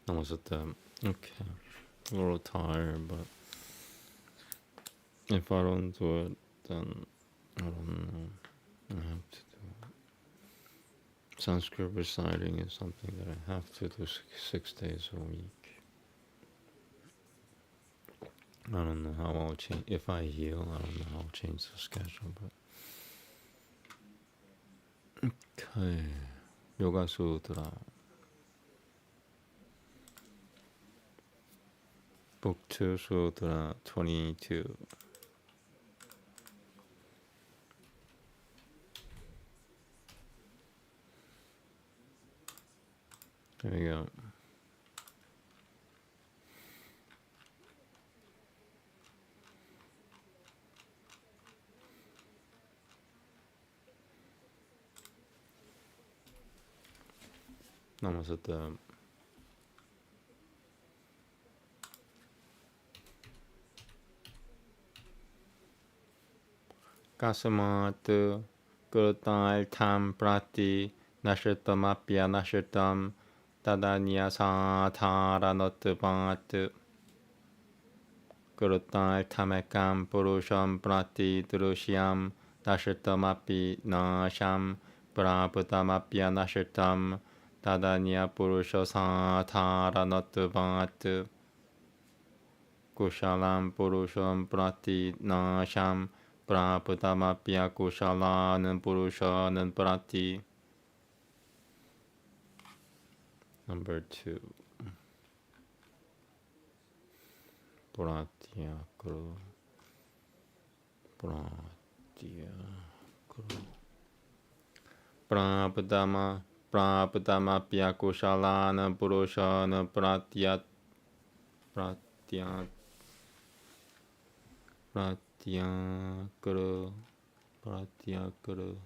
Namaste. Okay. A little tired, but if I don't do it, then I don't know. I have to do it. Sanskrit reciting is something that I have to do 6 days a week. I don't know how I'll change. If I heal, I don't know how I'll change the schedule, but. Okay. Yoga Sutra. Book 2, Sutra 22. There we go. Namaste. Kasamat Kurutal Tam Prati Nashatamapya Nashatam Tadanya Satharanotpat Kurutal Tamekam Purusham Prati Drushyam Nashatamapi Nasham Praputamapya Nashatam Tadanya Purusha Satharanotpat Kushalam Purusham Prati Nasham Praputamapya Kushalanan Purushanan Prati. Number 2. Pratya Kuru. Pratya Kuru. Praputamapya Kushalanan Purushanan Pratya. Pratya Kuru. Pratya Kuru.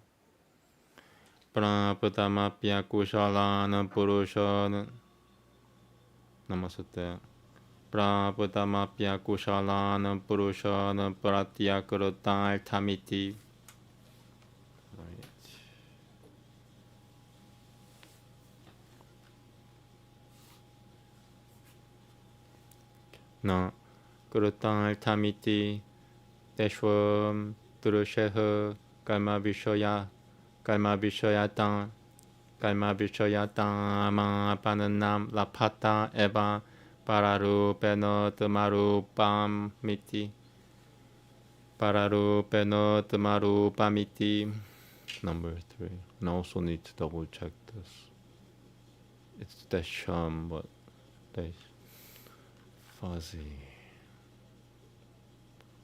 Praputamapya Kushalana Purushana. Namaste. Praputamapya Kushalana Purushana Pratya Kurutai Tamiti. Right. Na Kurutai Tamiti Deshwam Durusheha Karma Vishaya Karma Vishayatan Karma Vishayatan Ma Pananam Lapata Eva Pararupeno Tumarupam Miti Pararupeno Tumarupamiti. Number 3. And I also need to double check this. It's Desham, but there's fuzzy.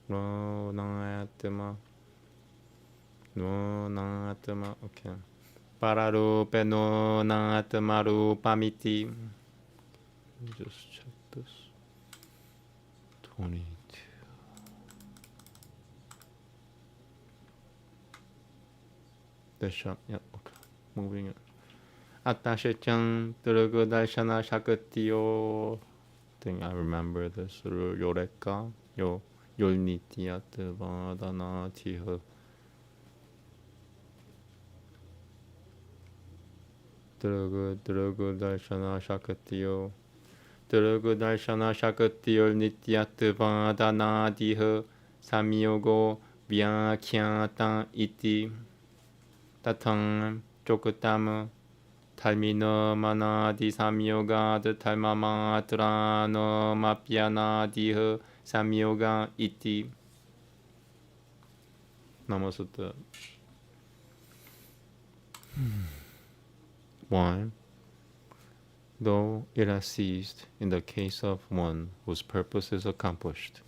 No, Natama. No, Natama. Okay. Pararupeno Natamarupamiti. Let me just check this. 22. Desha. Yep, okay. Moving it. Atashechang Durugu Darshana Shakatiyo. I think I remember this. Yoreka. Yolnitiyat Vadana Tiha. Durugu Darshana Shakatiyo. Durugu Darshana Shakatiyo Nityat Vadana Tiha. Samyogo Vyakhyata Iti. Tatang Chokutama. Talmino Manadi Samyoga Talmamatrano Mapyana Diha Samyoga Iti. Namaste. 1. Though it has ceased in the case of one whose purpose is accomplished,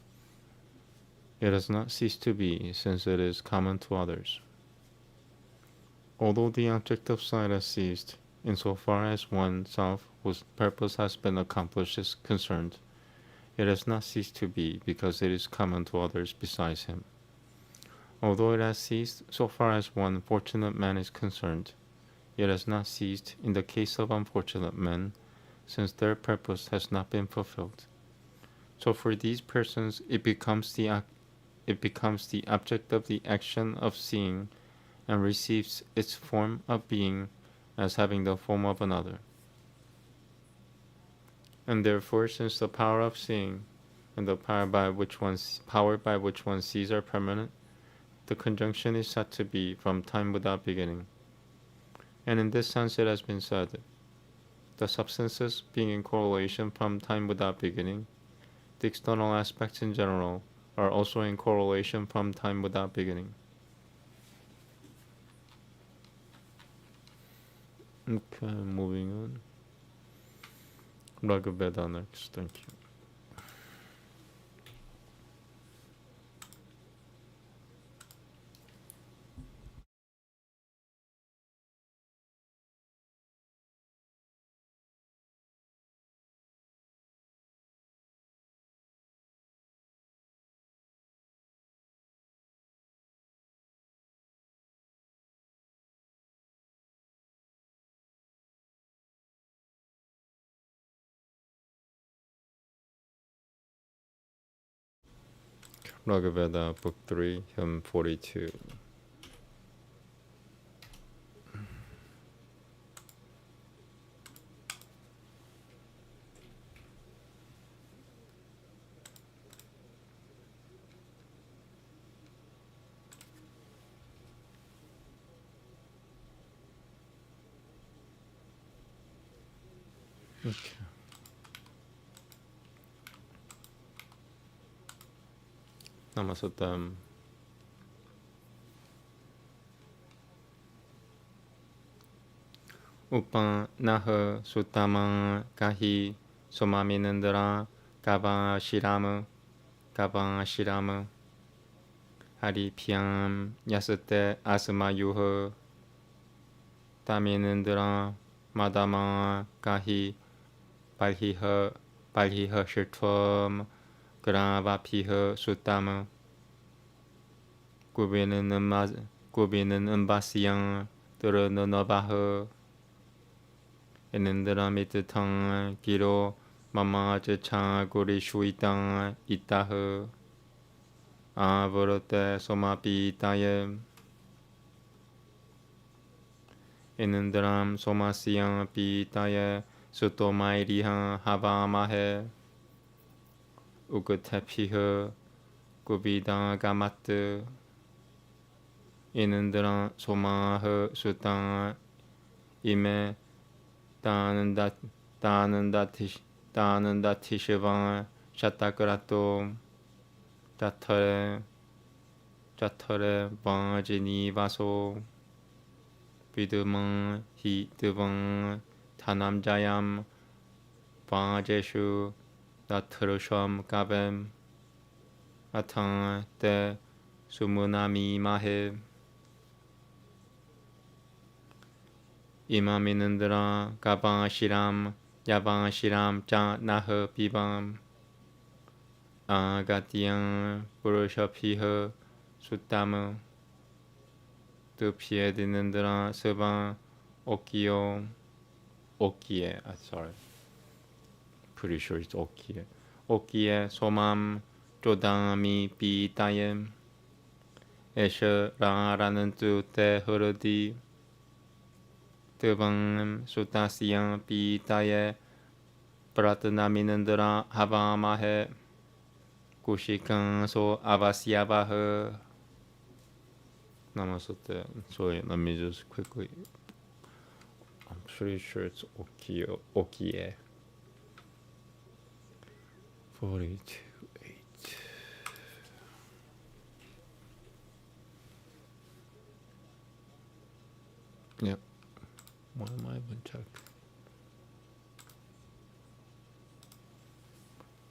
it has not ceased to be since it is common to others. Although the object of sight has ceased, insofar as oneself whose purpose has been accomplished is concerned, it has not ceased to be because it is common to others besides him. Although it has ceased so far as one fortunate man is concerned, it has not ceased in the case of unfortunate men, since their purpose has not been fulfilled. So for these persons it becomes the object of the action of seeing, and receives its form of being as having the form of another. And therefore, since the power of seeing and the power by which one sees are permanent, the conjunction is said to be from time without beginning. And in this sense it has been said, the substances being in correlation from time without beginning, the external aspects in general are also in correlation from time without beginning. Okay, moving on. Veda next, thank you. Veda, Book 3, Hymn 42. Okay. Namaste. Upanishad Sutama Kahi Somaminandra Kava Shirama Hari Pyam Yasate Asmayuha Taminandra Madama Kahi Palhiha Shirtvam Gravapiha Sutama Gubinan Ambasyan Duranabaha Inandra Mitang Giro Mama Cha Guri Shuitang Itaha Avorote Somapi Tayem Inandram Somasyan Pitaya Sutomairiha Havamahe Ugatepiha Gubida Gamat Inandra Somaha Sutang Ime Danandatishivan Shatakrato Jatare Vajini Vaso Viduman Hidvan Tanamjayam Vajeshu Datrusham Gavem Atan De Sumunami Mahe Imaminandra Gavan Shiram Yavan Shiram Cha Naha Pibam Agatiyan Purushapiha Sutama Dupiedinandra Savan Okie, sorry. Pretty sure it's Okie. Okie Somam Jodami Pitayem Esha Ranantu Te Hurudi Tevang Sutasyan Pitaye Pratanaminandra Havamahe Kushikan So Avasyavaha. Namaste. Sorry, let me just quickly. I'm pretty sure it's Okie. 42.8. Yep. Why am I even check?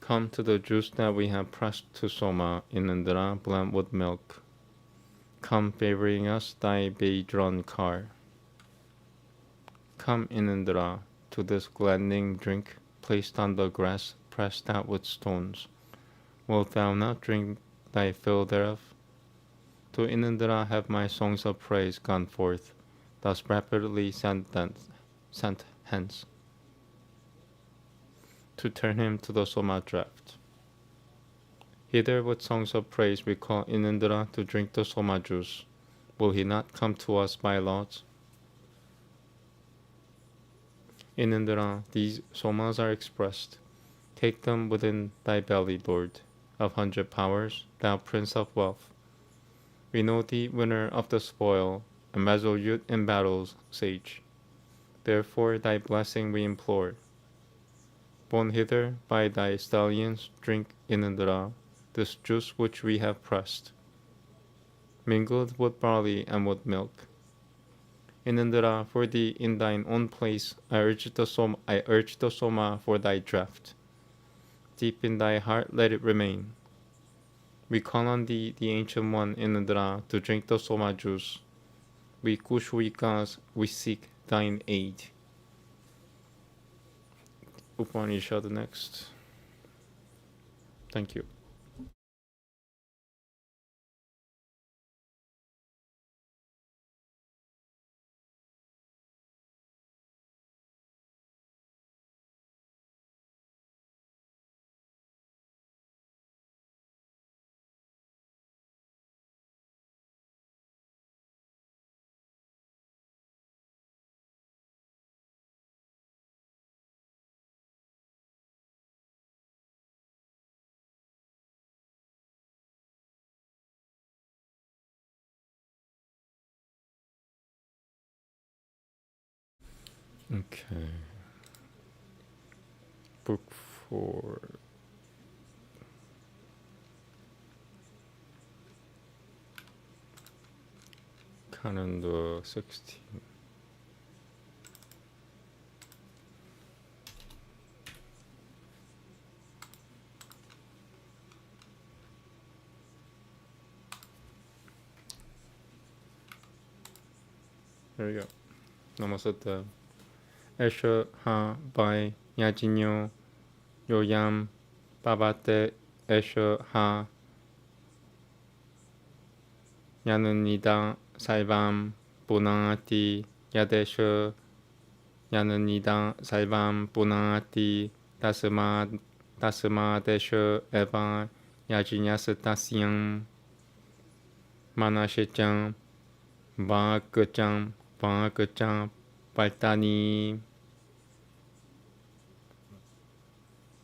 Come to the juice that we have pressed to Soma in Indra blend with milk. Come favoring us thy bay-drawn car. Come in Indra to this gladdening drink placed on the grass pressed out with stones. Wilt thou not drink thy fill thereof? To Inandra have my songs of praise gone forth, thus rapidly sent hence, to turn him to the Soma draught. Hither with songs of praise we call Inandra to drink the Soma juice. Will he not come to us by lot? In Indra, these somas are expressed Take them within thy belly, Lord, of 100 powers, thou Prince of wealth. We know thee winner of the spoil, and resolute in battles, sage. Therefore thy blessing we implore. Borne hither by thy stallions, drink, Inandra, this juice which we have pressed, mingled with barley and with milk. Inandra, for thee in thine own place, I urge the soma for thy draught. Deep in thy heart let it remain. We call on thee, the ancient one, Inandra, to drink the soma juice. We Kushwikas, we seek thine aid. Upanishad next. Thank you. Okay. Book 4. Calendar 16. There we go. Namaste. Esha ha bai yajinyo yoyam babate esha ha 야는이다 살밤 보나티 야데셔 야는이다 살밤 보나티 다스마 데셔 에바 야지냐스 다시양 마나셰짱 바그짱 발타니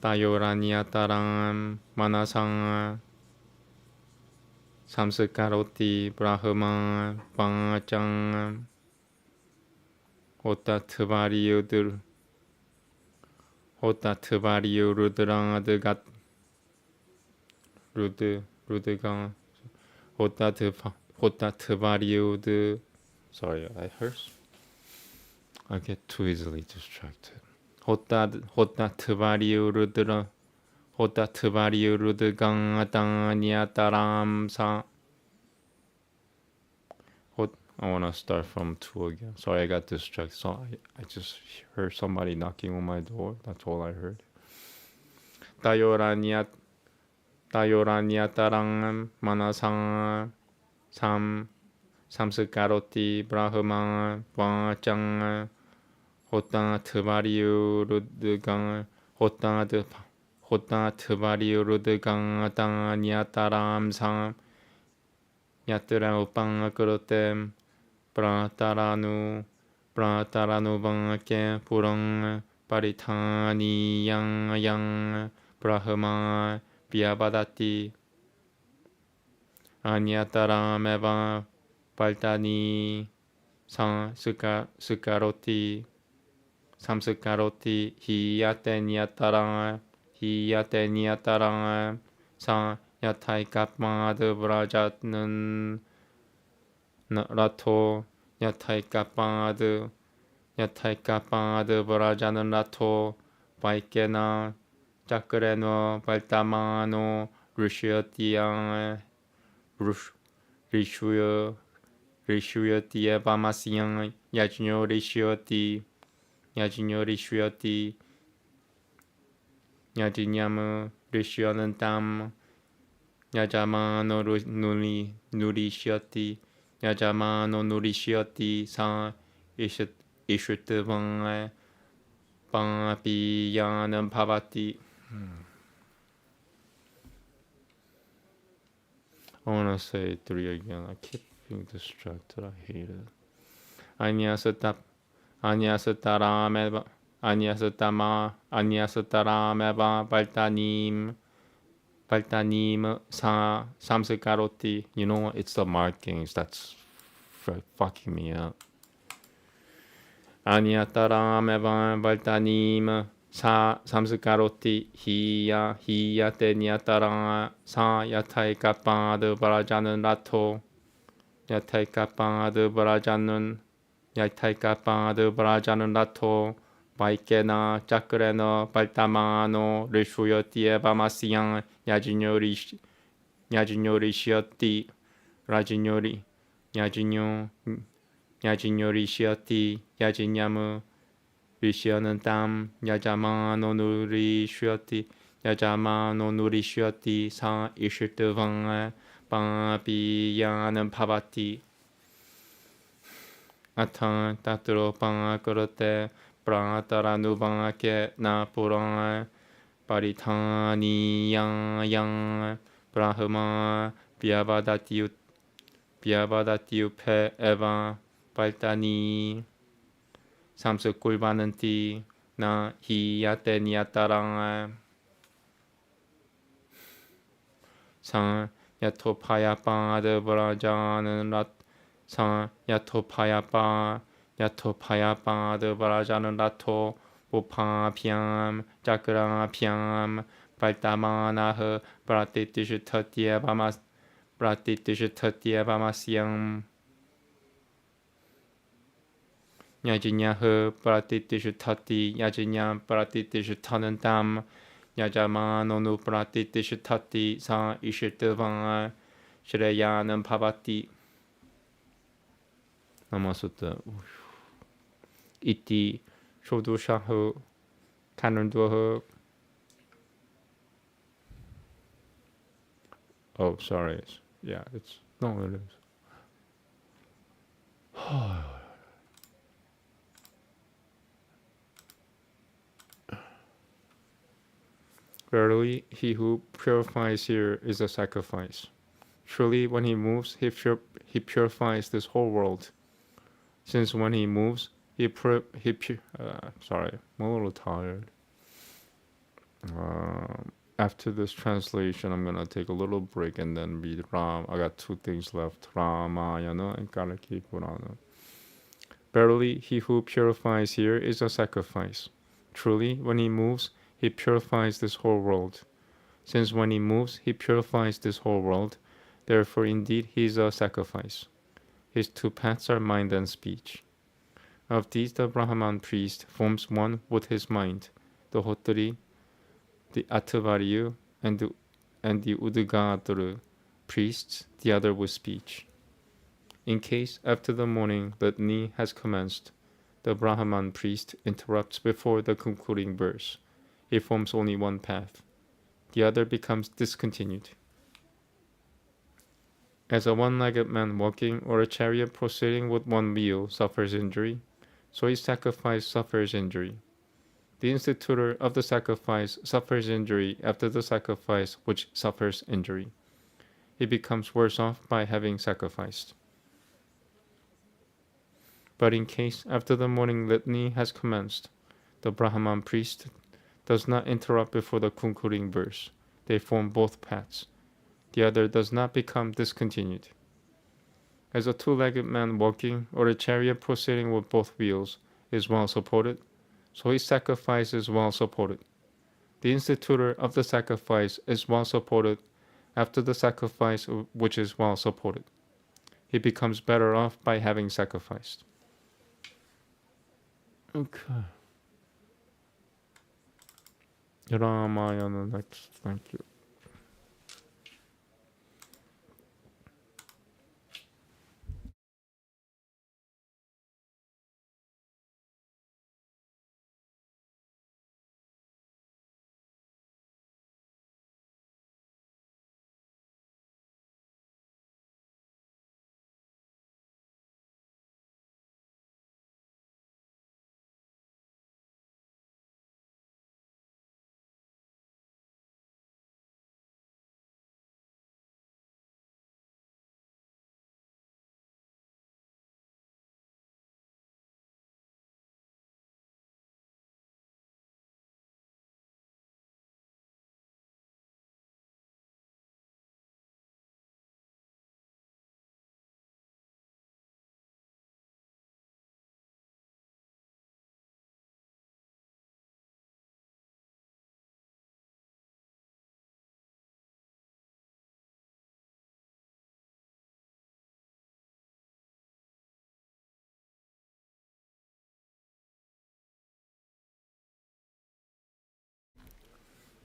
타요라니아타람 마나상 삼스카로티 브라흐마 방짱 호타트바리우르드랑아드갓 루드가 호타트바리우드. Sorry, I get too easily distracted. 호타트바리우르드강아당니아따람사. I want to start from 2 again. Sorry, I got distracted. So I just heard somebody knocking on my door. That's all I heard. 타요라니아따랑 마나상 삼스카로티 브라흐마 방짱 호타트바리우르드강 호타트바리우르드강아당니아따람상 야트라 우빵그로템 브라타라누 방께 부렁 파리타니 양 브라흐마 비아바다티 아니아따라메바 발타니 스카로티 삼스카로티 히야테니아따랑 사 야타이카마드 브라자는 라토 야타이카마드 브라자는 라토 바이케나 짜크레노 발타마노 루시오티양 리슈요티에 바마시양 야진요 리슈요티 야진야무 리슈요는 땀 야자마노 누리시오티 야자마노 누리시오티 사 이슈트방에 방비야는 바바티. I want to say 3 again. I keep being distracted. I hate it. 아니아스타라메바 Anyasatarameva Baltanim Sa Samsakaroti. You know what? It's the markings that's fucking me up. Anyatarameva Baltanim Sa Samsakaroti Hiya Te Nyatara Sa Yatai Kapad Barajanan Rato Yatai Kapad Barajanan Rato Baikena Chakrena Baltamano Rishuyotie Bamasian Yajinyori Rajinori Yajinyori Shiati Yajinyamu Rishanantam Yajamano Nuri Shiati Sa Ishitavan Papiyanam Pavati Atan Tatro Panakorote Prataranubanake Na Puran Paritani Yang Brahma Pyavadatiupe Eva Paltani Samsukulvananti Na Hiyate Nyatarang San Yatopayapa de Vrajan Rat San Yatopayapa de Vrajan Rato Upa Pyam Jakra Pyam Paltamanah Pratitishtatia Vamasyam Yajinyah Pratitishitati Yajinyam Pratitishtanantam Yajamanonu Pratitishitati Sa Ishitavan Shreyanam Pavati Namasutta Iti Shodushahu Kanunduhu. Oh, sorry. Yeah, it's no, it is. Verily, he who purifies here is a sacrifice. Truly, when he moves, he purifies this whole world. Since when he moves, sorry, I'm a little tired. After this translation, I'm gonna take a little break and then read Ram. I got 2 things left: Ramayana and Kalki Purana. Verily, he who purifies here is a sacrifice. Truly, when he moves, he purifies this whole world. Since when he moves, he purifies this whole world. Therefore, indeed, he is a sacrifice. His 2 paths are mind and speech. Of these, the Brahman priest forms one with his mind, the Hotri, the Atavaryu, and the Udgadru priests, the other with speech. In case after the morning litany has commenced, the Brahman priest interrupts before the concluding verse. He forms only one path. The other becomes discontinued. As a one-legged man walking or a chariot proceeding with one wheel suffers injury, so his sacrifice suffers injury. The institutor of the sacrifice suffers injury after the sacrifice which suffers injury. He becomes worse off by having sacrificed. But in case after the morning litany has commenced, the Brahman priest does not interrupt before the concluding verse. They form both paths. The other does not become discontinued. As a 2-legged man walking or a chariot proceeding with both wheels is well supported, so his sacrifice is well supported. The institutor of the sacrifice is well supported after the sacrifice which is well supported. He becomes better off by having sacrificed. Okay. Ramayana next. Thank you.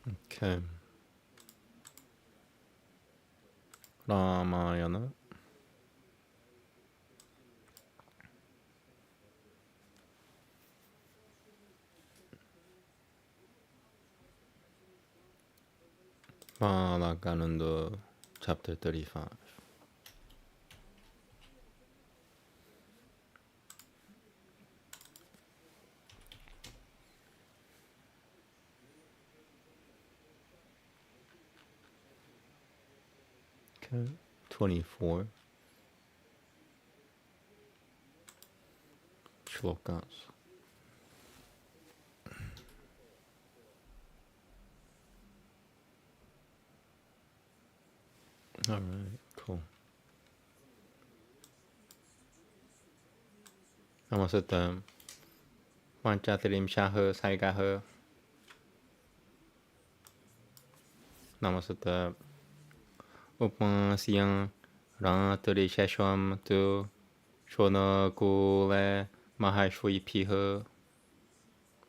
Okay. Ramayana. Balagananda, chapter 35. Okay. 24 shlokas. All right, cool. Namaste. Panchatirim Shaha Saigaha. Namaste. Upansiyan Rantari Shashwam Tu Shona Kule Mahashvipiha.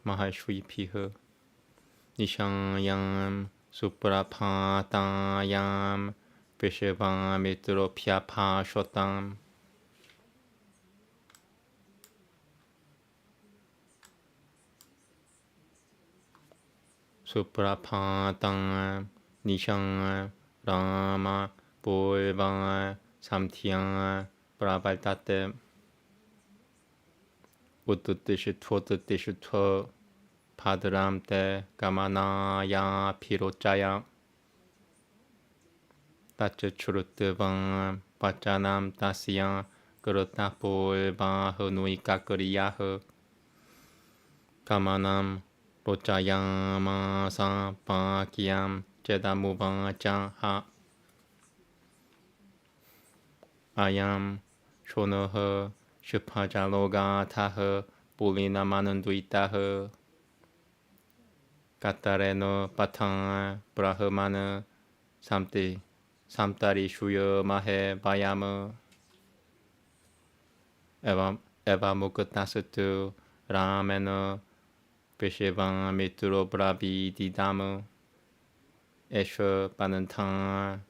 Mahashvipiha. Nishanyam Suprapatayam Vishivam Mitropyapashotam. Suprapatayam Nishanyam Rama Purvang Samtyang Prabhaltate Uttutishitva Padramte Gamanaya Pirochaya Tachachurutvam Pachanam Tasya Gurutapurva Hanuikakariyaha Kamanam Rochayamasa Pakyam Chedamuvacha Ayam Shonoha Shupajalogatah Pulinamananduitaha Katareno Patang Brahmana Samtari Shuya Mahe Vayama Eva Mukatasatu Ramena Vishivam Mitro Bravi Didama Esha Panantang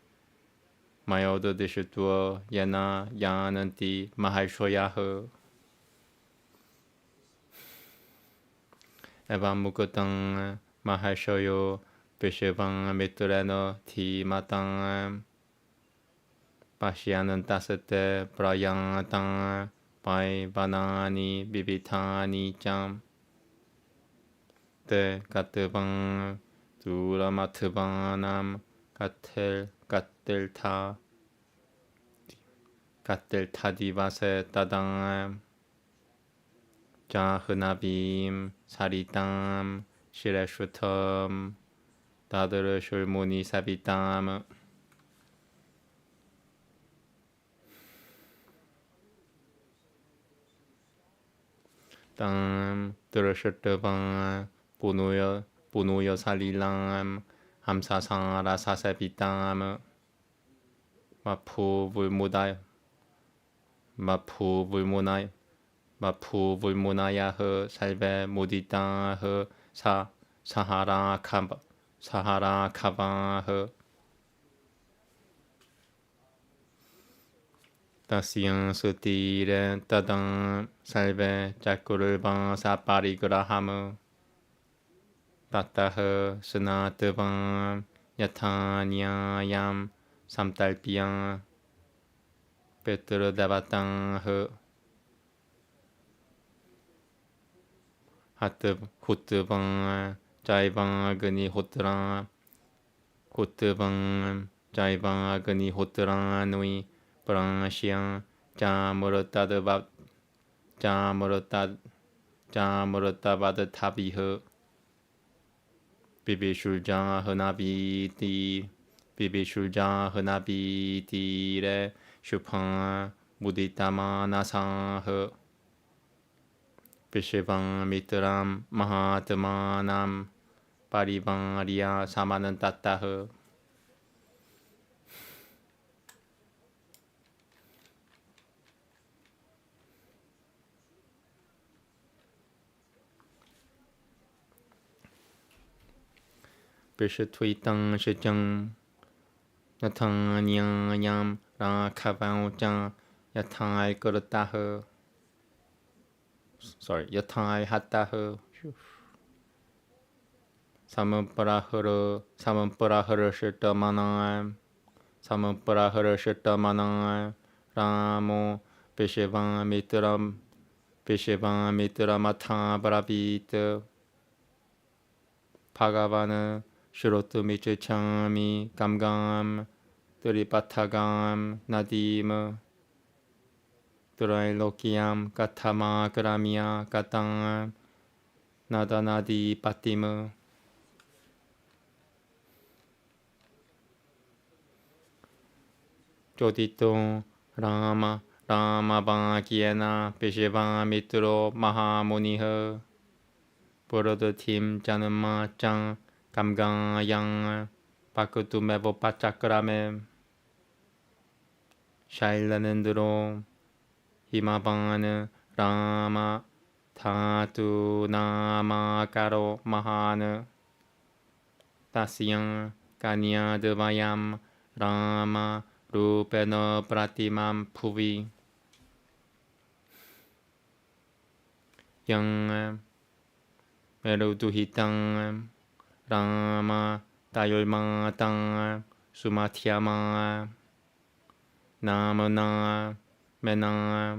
Mayoda Dishutwa Yana Yananti Mahashoyaha Eva Mukatang Mahashoyo Vishivam Mitreno Ti Matang Pashyanantasate Prayantang Pai Vanani Bibitani Jam Te Katavang Duramatavanam Katelta Divase Tadang Jahanabim Saritam Shireshwatam Dadarashulmuni Sabitam Tam Durashatavang Punuya Salilam Hamsasara Sasabitam Mapu Vulmunaya Salve Mudita Sahara Kava Tasyan Sutire Tadam Salve Jakurban Saparigraham Tatah Sanatavam Yatanyayam Samtalpiyam Petra Davatang Hutavang Jaivagani Hotran Nui Prashyam Jamurtavad Tabiha Bibishulja Hanabiti Re Shupan Muditama Nasaha Vishivam Mitram Mahatmanam Parivarya Samanantataha Bishatuitang Shijang Natang Yam Ra Kavao Jang Yatai Kurataho. Sorry, Yatai Hataho. Samamparahara Shitamanam Samamparahara Shitamanam Ramo Pishivam Mitra Mata Brabita Pagavana Shirotu Michichami Gamgam Duripatagam Nadim Durailokiam Gatama Gramia Gatang Nadanadi Patima Jodito Rama Bhagyena Pishiva Mitro Mahamuniha Burodatim Janama Jang Gamgang Yang Pakutu Mevo Pachakrame Shailanendro Himaban Rama Thatu Namakaro Mahana Tasyang Kanya Devayam Rama Rupena Pratimam Puvi Yang Meruduhitang Rama Tayulmatang Sumathyama Namana Mena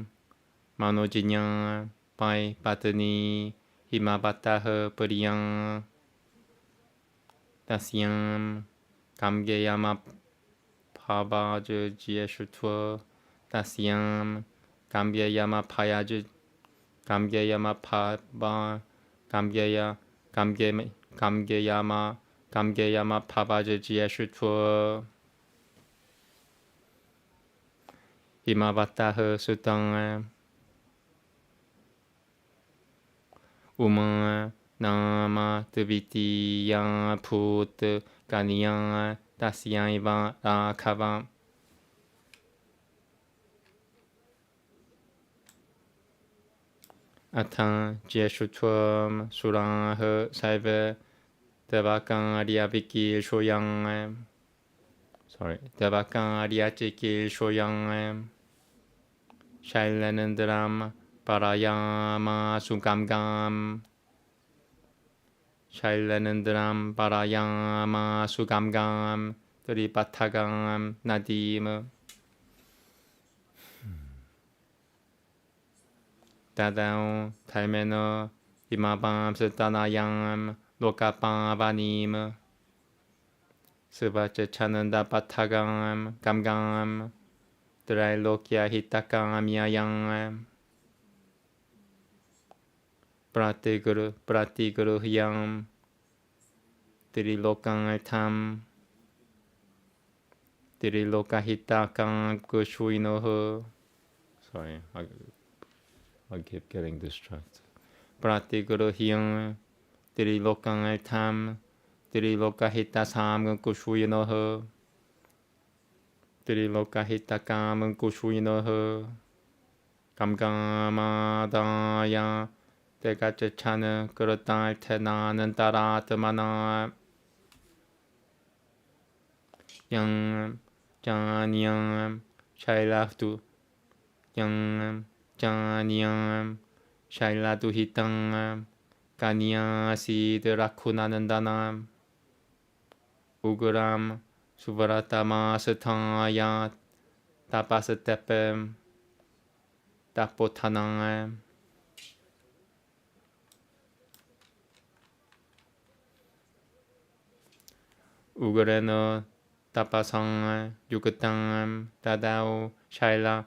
Manojinyang Pai Patani Himabataha Puriyang Tasyam Kamgeyama Pabaj Jieshutwa Tasyam Kamgeyama Payaj Kamgeyama Paba Kamgeyama Pabaj Jieshutwa Himabataha Sutang Uma Nama Tviti Yang Put Kaniyang Tasyang Iva Kava Atan Jeshutwam Surah Saiva Devakan Ariyaviki Shoyang Devakan Ariyachiki Shoyang Shailanandram Parayama Sugamgam Shailanandram Parayama Sugamgam Tripatagam Nadim Tadao Taimeno Imabam Setanayam Lokapam Vanim Suvacha Chananda Patagam Gamgam Trailokya Hitakam Yayam Pratiguru Hyam Trilokang Tam Trilokahitakam Kushuinoho. Sorry, I keep getting distracted. Pratiguru Hyam Trilokang Tam Trilokahitasam Kushuinoho Trilokahitakam Kushuinoho Gamgamadaya Tegachachana Kurutai Tenanan Taratamana Yang Janyam Shailatu Yang Janyam Shailatu Hitang Kanya Siddharakunanandana Uguram Suvaratama Sataya Tapasatepem Tapotanang Ugreno Tapasang Yukatang Tadao Shaila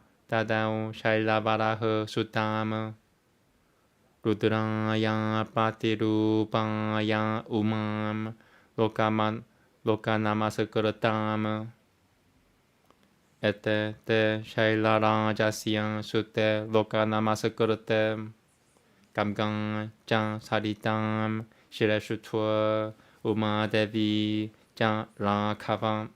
Varaha Sutama Rudraya Patirupaya Umam Lokanamasakratam Ete Te Shaila Rajasya Sute Lokanamasakratam Gamgang Jang Saritam Shireshutwa Uma Devi Jang Rakhavam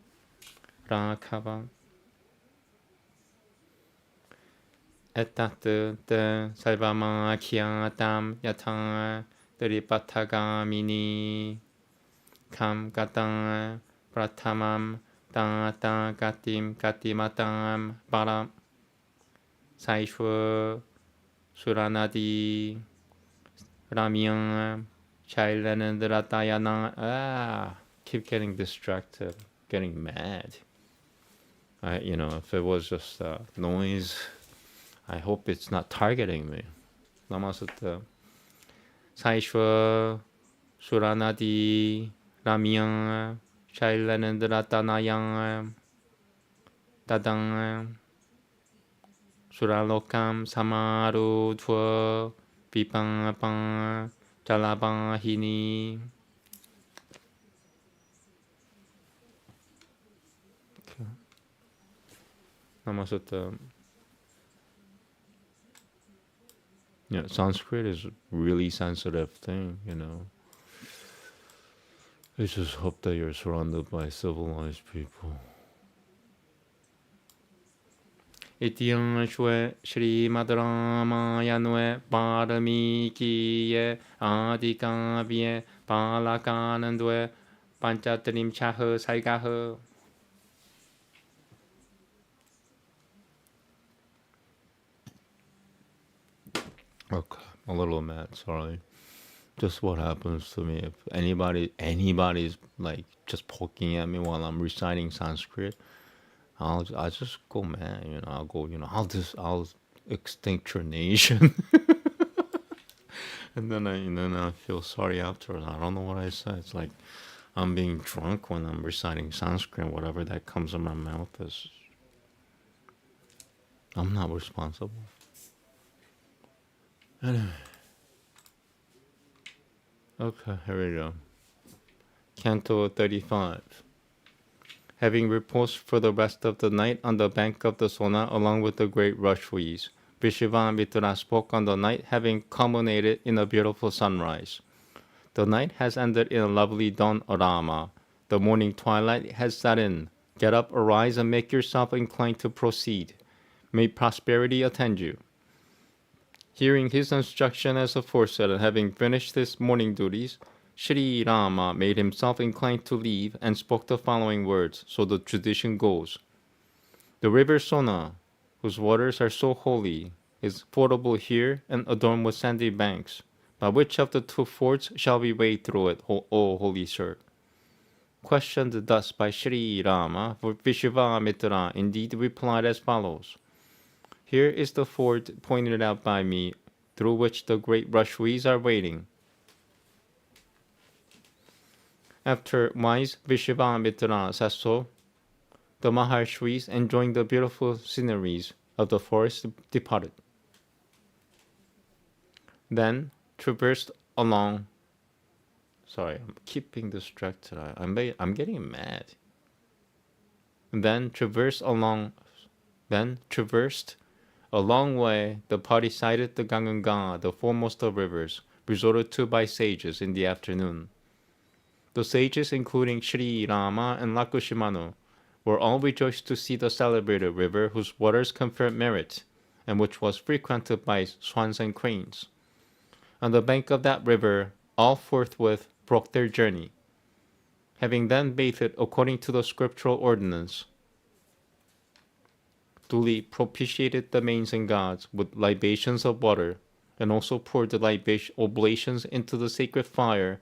Etat Te Salvama Kyatam Yatang Tripatagamini kam gatang pratamam tang gatim gatimatang param saishwa suranadi ramyang chailanandratayana. Keep getting distracted, getting mad. If it was just noise, I hope it's not targeting me. Namaste. Saishwa Suranadi Ramyang Shailanandratayang Tadang Suralokam Samarudhva Vipangapang Jalabahini. Namaste. Yeah, Sanskrit is a really sensitive thing, I just hope that you're surrounded by civilized people. Ityang shwe Srimad Ramayana Paramiki Adikavye Palakanandwe Panchatrim Chaha Saigaha. Okay, a little mad, sorry. Just what happens to me if anybody's like just poking at me while I'm reciting Sanskrit, I'll just go mad, I'll go, I'll extinct your nation. And then I feel sorry afterwards. I don't know what I said. It's like I'm being drunk when I'm reciting Sanskrit, whatever that comes in my mouth is. I'm not responsible. Anyway. Okay, here we go. Canto 35. Having reposed for the rest of the night on the bank of the Sona along with the great Rushwees, Vishvamitra spoke on the night having culminated in a beautiful sunrise. The night has ended in a lovely dawn arama. The morning twilight has set in. Get up, arise, and make yourself inclined to proceed. May prosperity attend you. Hearing his instruction as aforesaid and having finished his morning duties, Sri Rama made himself inclined to leave and spoke the following words, so the tradition goes. The river Sona, whose waters are so holy, is fordable here and adorned with sandy banks. By which of the two fords shall we wade through it, O holy sir? Questioned thus by Sri Rama, Vishvamitra indeed replied as follows. Here is the ford pointed out by me, through which the great Rushwees are wading. After wise Vishvamitra said so, the Maharshis, enjoying the beautiful sceneries of the forest, departed. Then traversed along. Sorry, I'm keeping distracted. I'm getting mad. Then traversed a long way, the party sighted the Ganga, the foremost of rivers, resorted to by sages in the afternoon. The sages, including Sri Rama and Lakshmana, were all rejoiced to see the celebrated river whose waters conferred merit, and which was frequented by swans and cranes. On the bank of that river, all forthwith broke their journey. Having then bathed according to the scriptural ordinance, duly propitiated the manes and gods with libations of water, and also poured the oblations into the sacred fire,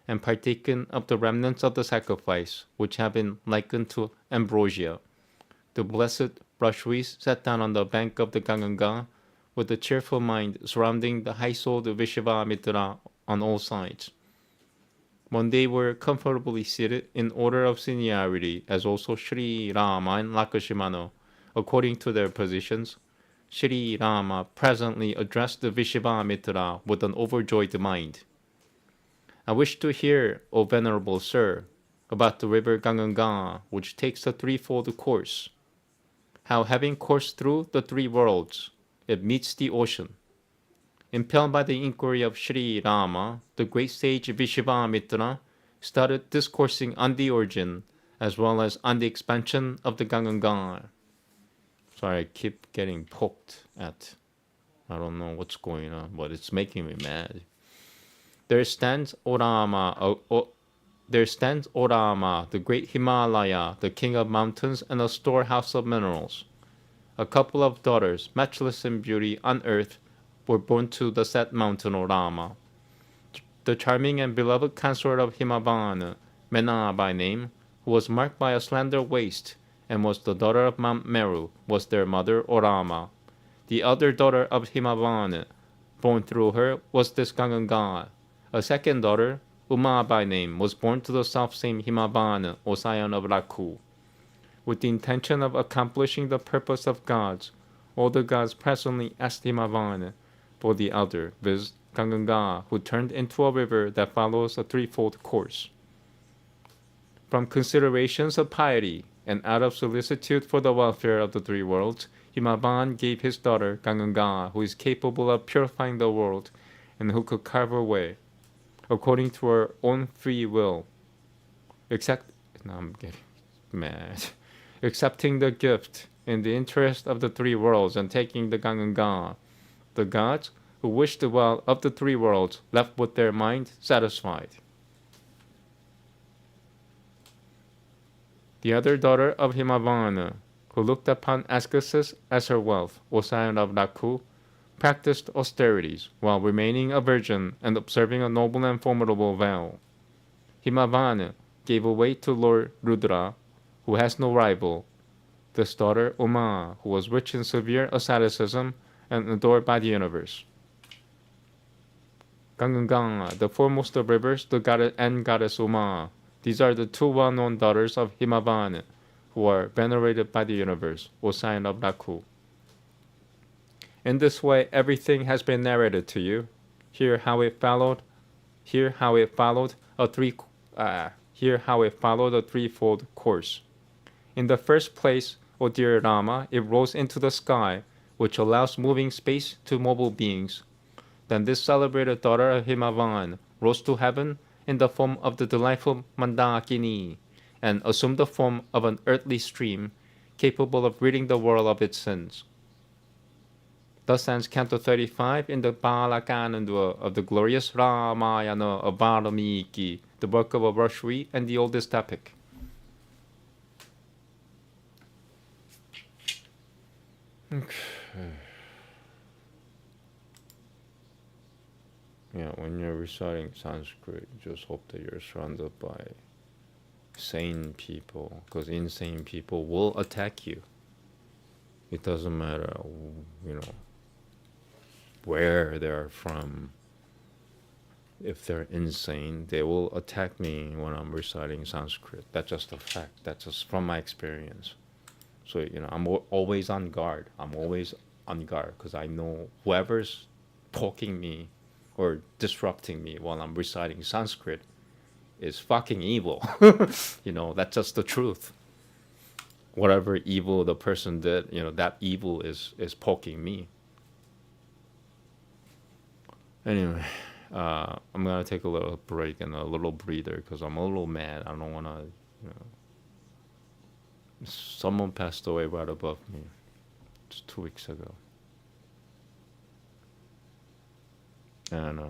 and partaken of the remnants of the sacrifice, which have been likened to ambrosia. The blessed Rushwees sat down on the bank of the Ganga, with a cheerful mind, surrounding the high-souled Vishvamitra on all sides. When they were comfortably seated in order of seniority, as also Sri Rama and Lakshmana, according to their positions, Sri Rama presently addressed the Vishvamitra with an overjoyed mind. I wish to hear, O venerable sir, about the river Ganga, which takes a threefold course. How, having coursed through the three worlds, it meets the ocean. Impelled by the inquiry of Sri Rama, the great sage Vishvamitra started discoursing on the origin as well as on the expansion of the Ganga. Sorry, I keep getting poked at. I don't know what's going on, but it's making me mad. There stands, O Rama, There stands O Rama, the great Himalaya, the king of mountains and a storehouse of minerals. A couple of daughters, matchless in beauty on earth, were born to the said mountain O Rama. The charming and beloved consort of Himavan, Mena by name, who was marked by a slender waist, and was the daughter of Mount Meru, was their mother O Rama. The other daughter of Himavan, born through her, was this Ganga. A second daughter, Uma by name, was born to the self-same Himavan, O scion of Raku. With the intention of accomplishing the purpose of gods, all the gods presently asked Himavan for the elder, viz. Ganga, who turned into a river that follows a threefold course. From considerations of piety, and out of solicitude for the welfare of the three worlds, Himavan gave his daughter Ganga, who is capable of purifying the world, and who could carve her way, according to her own free will. I'm getting mad. Accepting the gift in the interest of the three worlds and taking the Ganga. The gods, who wished the well of the three worlds, left with their mind satisfied. The other daughter of Himavan, who looked upon asceticism as her wealth, O scion of Raku, practiced austerities while remaining a virgin and observing a noble and formidable vow. Himavan gave away to Lord Rudra, who has no rival, this daughter Uma, who was rich in severe asceticism and adored by the universe. Ganga, the foremost of rivers, the goddess and goddess Uma. These are the two well-known daughters of Himavan, who are venerated by the universe, O scion of Raku. In this way, everything has been narrated to you. Hear how it followed a threefold course. In the first place, O dear Rama, it rose into the sky, which allows moving space to mobile beings. Then this celebrated daughter of Himavan rose to heaven in the form of the delightful Mandakini, and assumed the form of an earthly stream, capable of ridding the world of its sins. Thus ends Canto 35 in the Balakananda of the glorious Ramayana of Valmiki, the work of a Rashri and the oldest epic. Okay. Yeah, when you're reciting Sanskrit, just hope that you're surrounded by sane people, because insane people will attack you. It doesn't matter, where they're from. If they're insane, they will attack me when I'm reciting Sanskrit. That's just a fact. That's just from my experience. So, I'm always on guard. I'm always on guard because I know whoever's poking me or disrupting me while I'm reciting Sanskrit is fucking evil. That's just the truth. Whatever evil the person did, that evil is poking me. Anyway, I'm gonna take a little break and a little breather because I'm a little mad. I don't wanna, someone passed away right above me just 2 weeks ago. And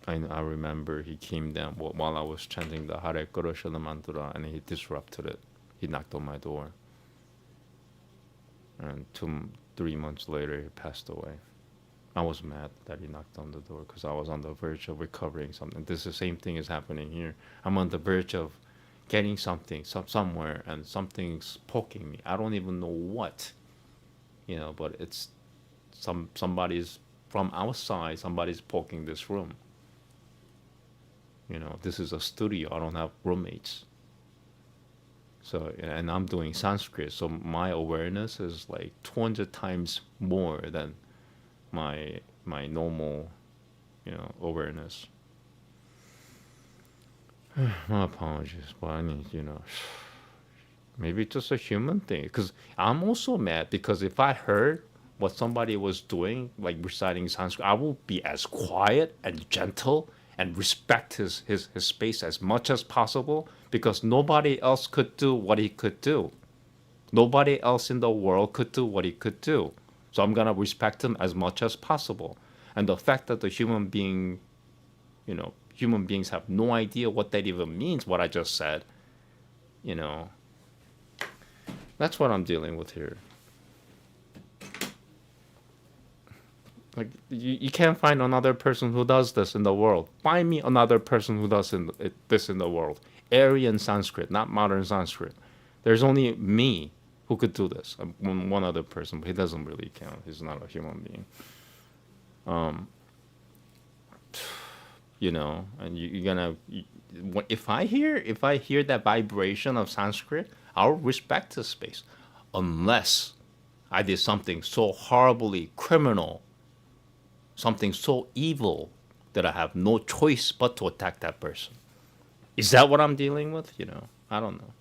I remember he came down while I was chanting the Hare Krishna mantra, and he disrupted it. He knocked on my door. And 3 months later, he passed away. I was mad that he knocked on the door because I was on the verge of recovering something. This is the same thing is happening here. I'm on the verge of getting something somewhere, and something's poking me. I don't even know what, but it's somebody's from outside. Somebody's poking this room. This is a studio. I don't have roommates. So, and I'm doing Sanskrit, so my awareness is like 200 times more than my normal, awareness. My apologies, but I need, maybe it's just a human thing. Because I'm also mad because if I heard what somebody was doing, like reciting Sanskrit, I will be as quiet and gentle and respect his space as much as possible, because nobody else could do what he could do. Nobody else in the world could do what he could do. So I'm going to respect him as much as possible. And the fact that the human being, human beings have no idea what that even means, what I just said. You know, that's what I'm dealing with here. Like, you can't find another person who does this in the world. Find me another person who does this in the world. Aryan Sanskrit, not modern Sanskrit. There's only me who could do this. One other person, but he doesn't really count. He's not a human being. You know, and if I hear that vibration of Sanskrit, I'll respect the space, unless I did something so horribly criminal, something so evil that I have no choice but to attack that person. Is that what I'm dealing with? You know, I don't know.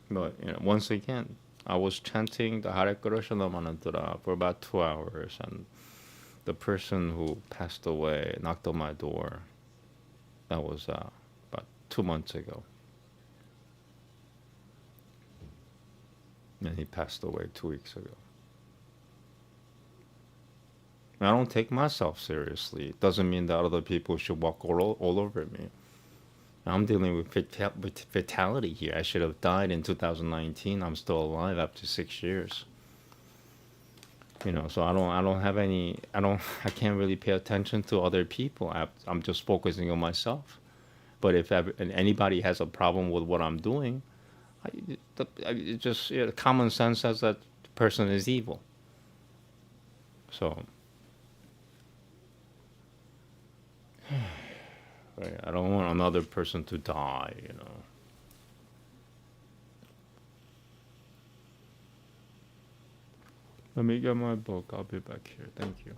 But you know, once again, I was chanting the Hare Krishna mantra for about 2 hours, and the person who passed away knocked on my door. That was about 2 months ago, and he passed away 2 weeks ago. I don't take myself seriously. It doesn't mean that other people should walk all over me. I'm dealing with fatality here. I should have died in 2019. I'm still alive after 6 years. You know, so I can't really pay attention to other people. I'm just focusing on myself. But if anybody has a problem with what I'm doing, common sense says that the person is evil. So, right, I don't want another person to die, you know. Let me get my book. I'll be back here. Thank you.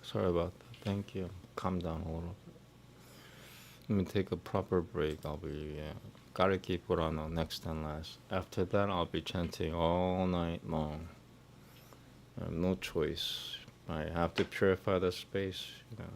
Sorry about that. Thank you. Calm down a little bit. Let me take a proper break. I'll be gotta keep it on the next and last. After that, I'll be chanting all night long. I have no choice. I have to purify the space, you know.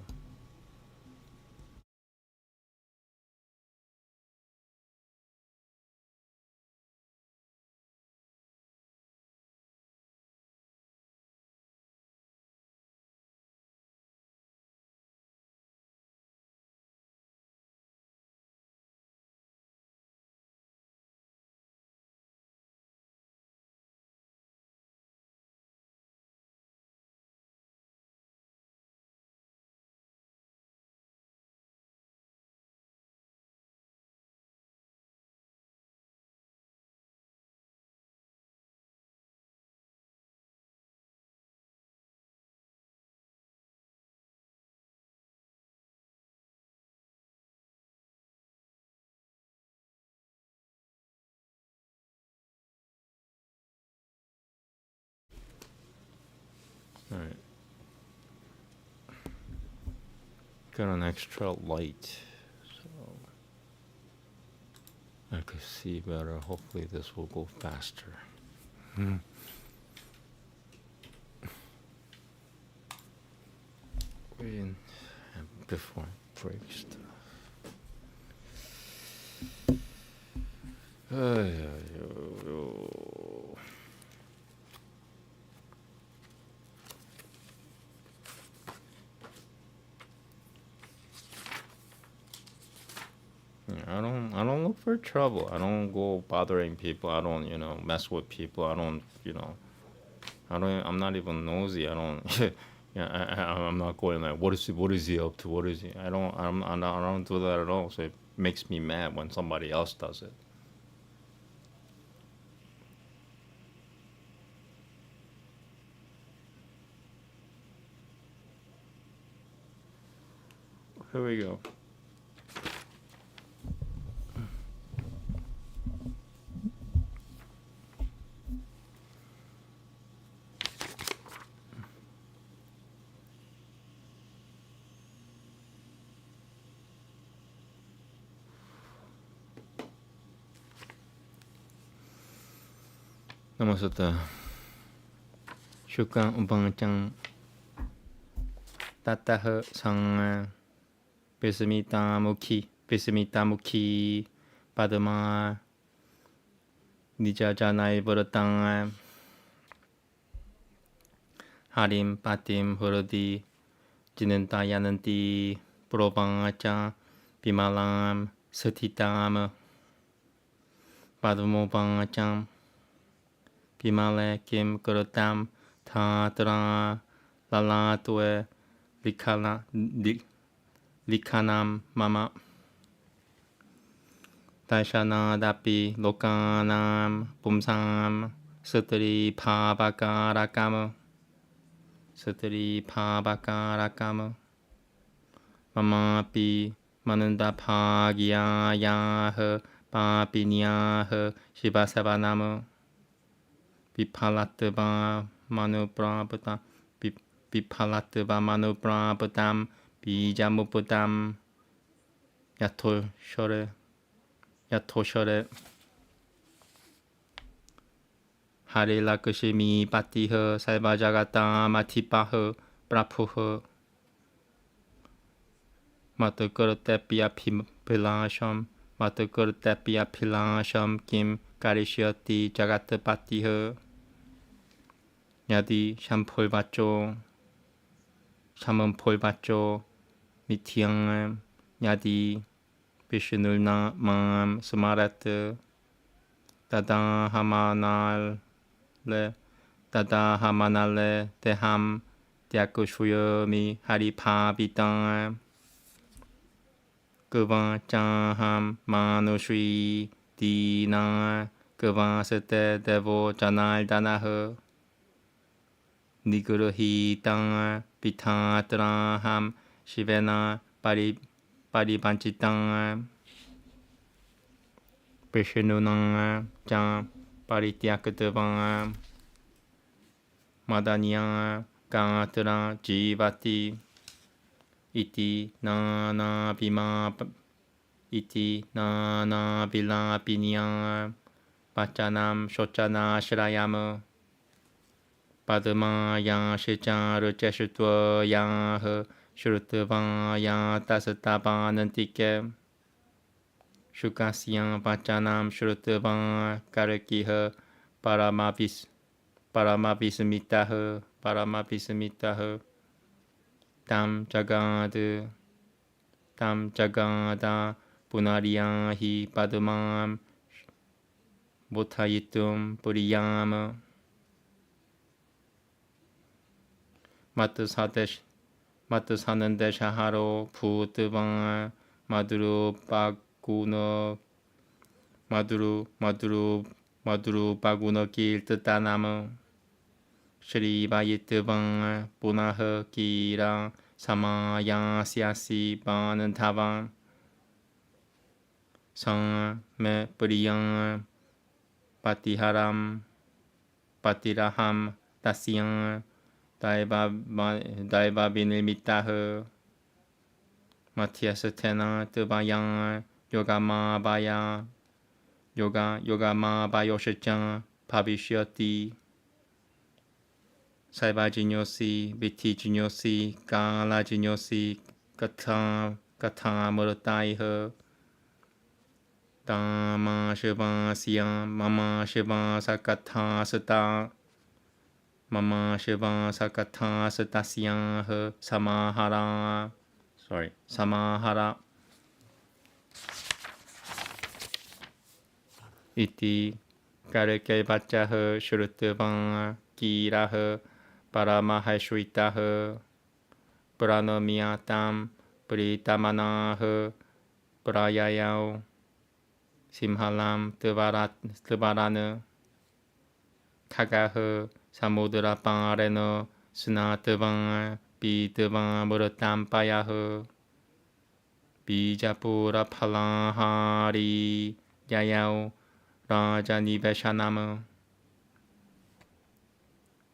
All right. Got an extra light, so I could see better. Hopefully, this will go faster. Before I break stuff. I don't look for trouble. I don't go bothering people. I don't, mess with people. I don't, I'm not even nosy. I don't, yeah, I'm not going like, what is he up to? What is he? I don't do that at all. So it makes me mad when somebody else does it. Here we go. Namaste. Shukang Upanchang Tatah Sang Pesamita Mukhi Padma Nijajanai Varatang Harim Patim Huradi Jinentayananti Probangacha Bimalam Satitam Padmopangacham Bimale Kim Kurutam Tatra Lala Tue Likanam Mama Daishana Dapi Lokanam Pumsam Sutri Pabakarakam Mama Pi Mananda Pagyayah Papinyah Shivasavanam Vipalatva Manuprabhutam Vipalatva Manuprabhutam Bijamuputam Yatoshore Hare Lakshmi Patiha Saivajagata Matipaha Prapuha Matakurtepya Pilasham Kim Karishyati Jagatapatiha Yadi Shampolvacho Shamanpolvacho Mityang Yadi Vishnulna Mam Samarat Dada Hamanale Teham Tyakushuyami Haripabitang Gava Jaham Manushri Dina Gava Sete Devo Janal Danaha Nigurahitang Pitatraham Shivena Paripanchitang Vishnunang Jam Parityakatavang Madanyang Gatra Jivati Iti Nana Vilapinyang Pachanam Shochana Shrayam Padma Yang Shichan Rucheshutva Yang Shrutva Yang Tasatapanantike Shukasyam Pachanam Shrutva Karakiha Paramavismitaha Tam Jagada Punariyahi Padmam Bhutayitum Puriyam Matusanandeshaharo Putvan Maduru Paguna Kirtanam Shri Vayitvan Punaha Kira Samaya Siasi Banantavan Sang Me Priyang Patiraham Tasyang Daiva Vinimitaha Matyasatena Tevayang Yogama Bayoshachan Pavishyati Saiva Jinyosi Viti Jinyosi Kala Jinyosi Kata Murutaiha Dhamma Shiva Siyam Mama Shiva Sakatha Sata Mama Shiva Sakatha Satasyah Samahara Iti Kareke Vachah Shrutvan Kirah Paramahashvitah Pranamiyatam Pritamanah Prayayau Simhalam Tvarana Kagah Samudra Pareno Snatvan Pitvan Muratam Payah Bijapura Palahari Yayao Raja Niveshanama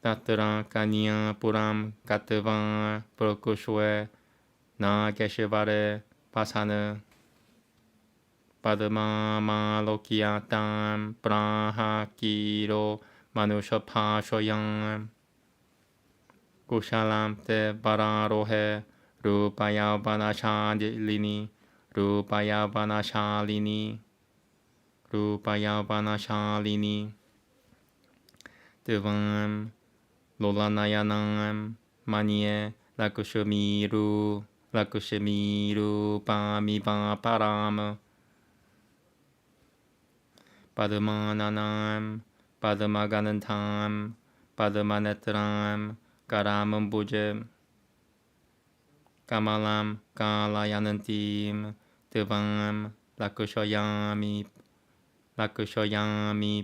Tatra Kanya Puram Katava Prokushwe Na Keshivare Pasana Padma Malokiyatam Praha Kiro Manusha Pashoyam Kushalam Te Bararohe Rupaya Vanashalini Rupaya Vanashalini Rupaya Vanashalini Devam Lolanayanam Manye Lakushamiru Pamipa Param Padmananam Padmaganantam Padmanetram Karamam Bujem Kamalam Kalayanantim Devam Lakushayami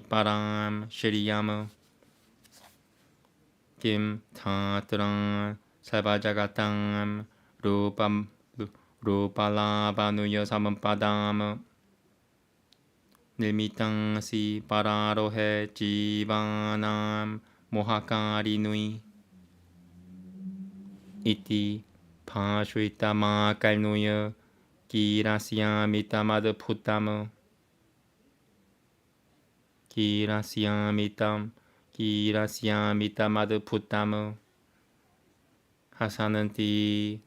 Param Shriyam Kim Tatram Sarvajagatam Rupalabanuya Sampadam Nimitam Si Pararohe Jivanam Mohakarinui Iti Pashritama Kalnuya Kirasyamitamad Putam Kirasyamitamad Putam Hasananti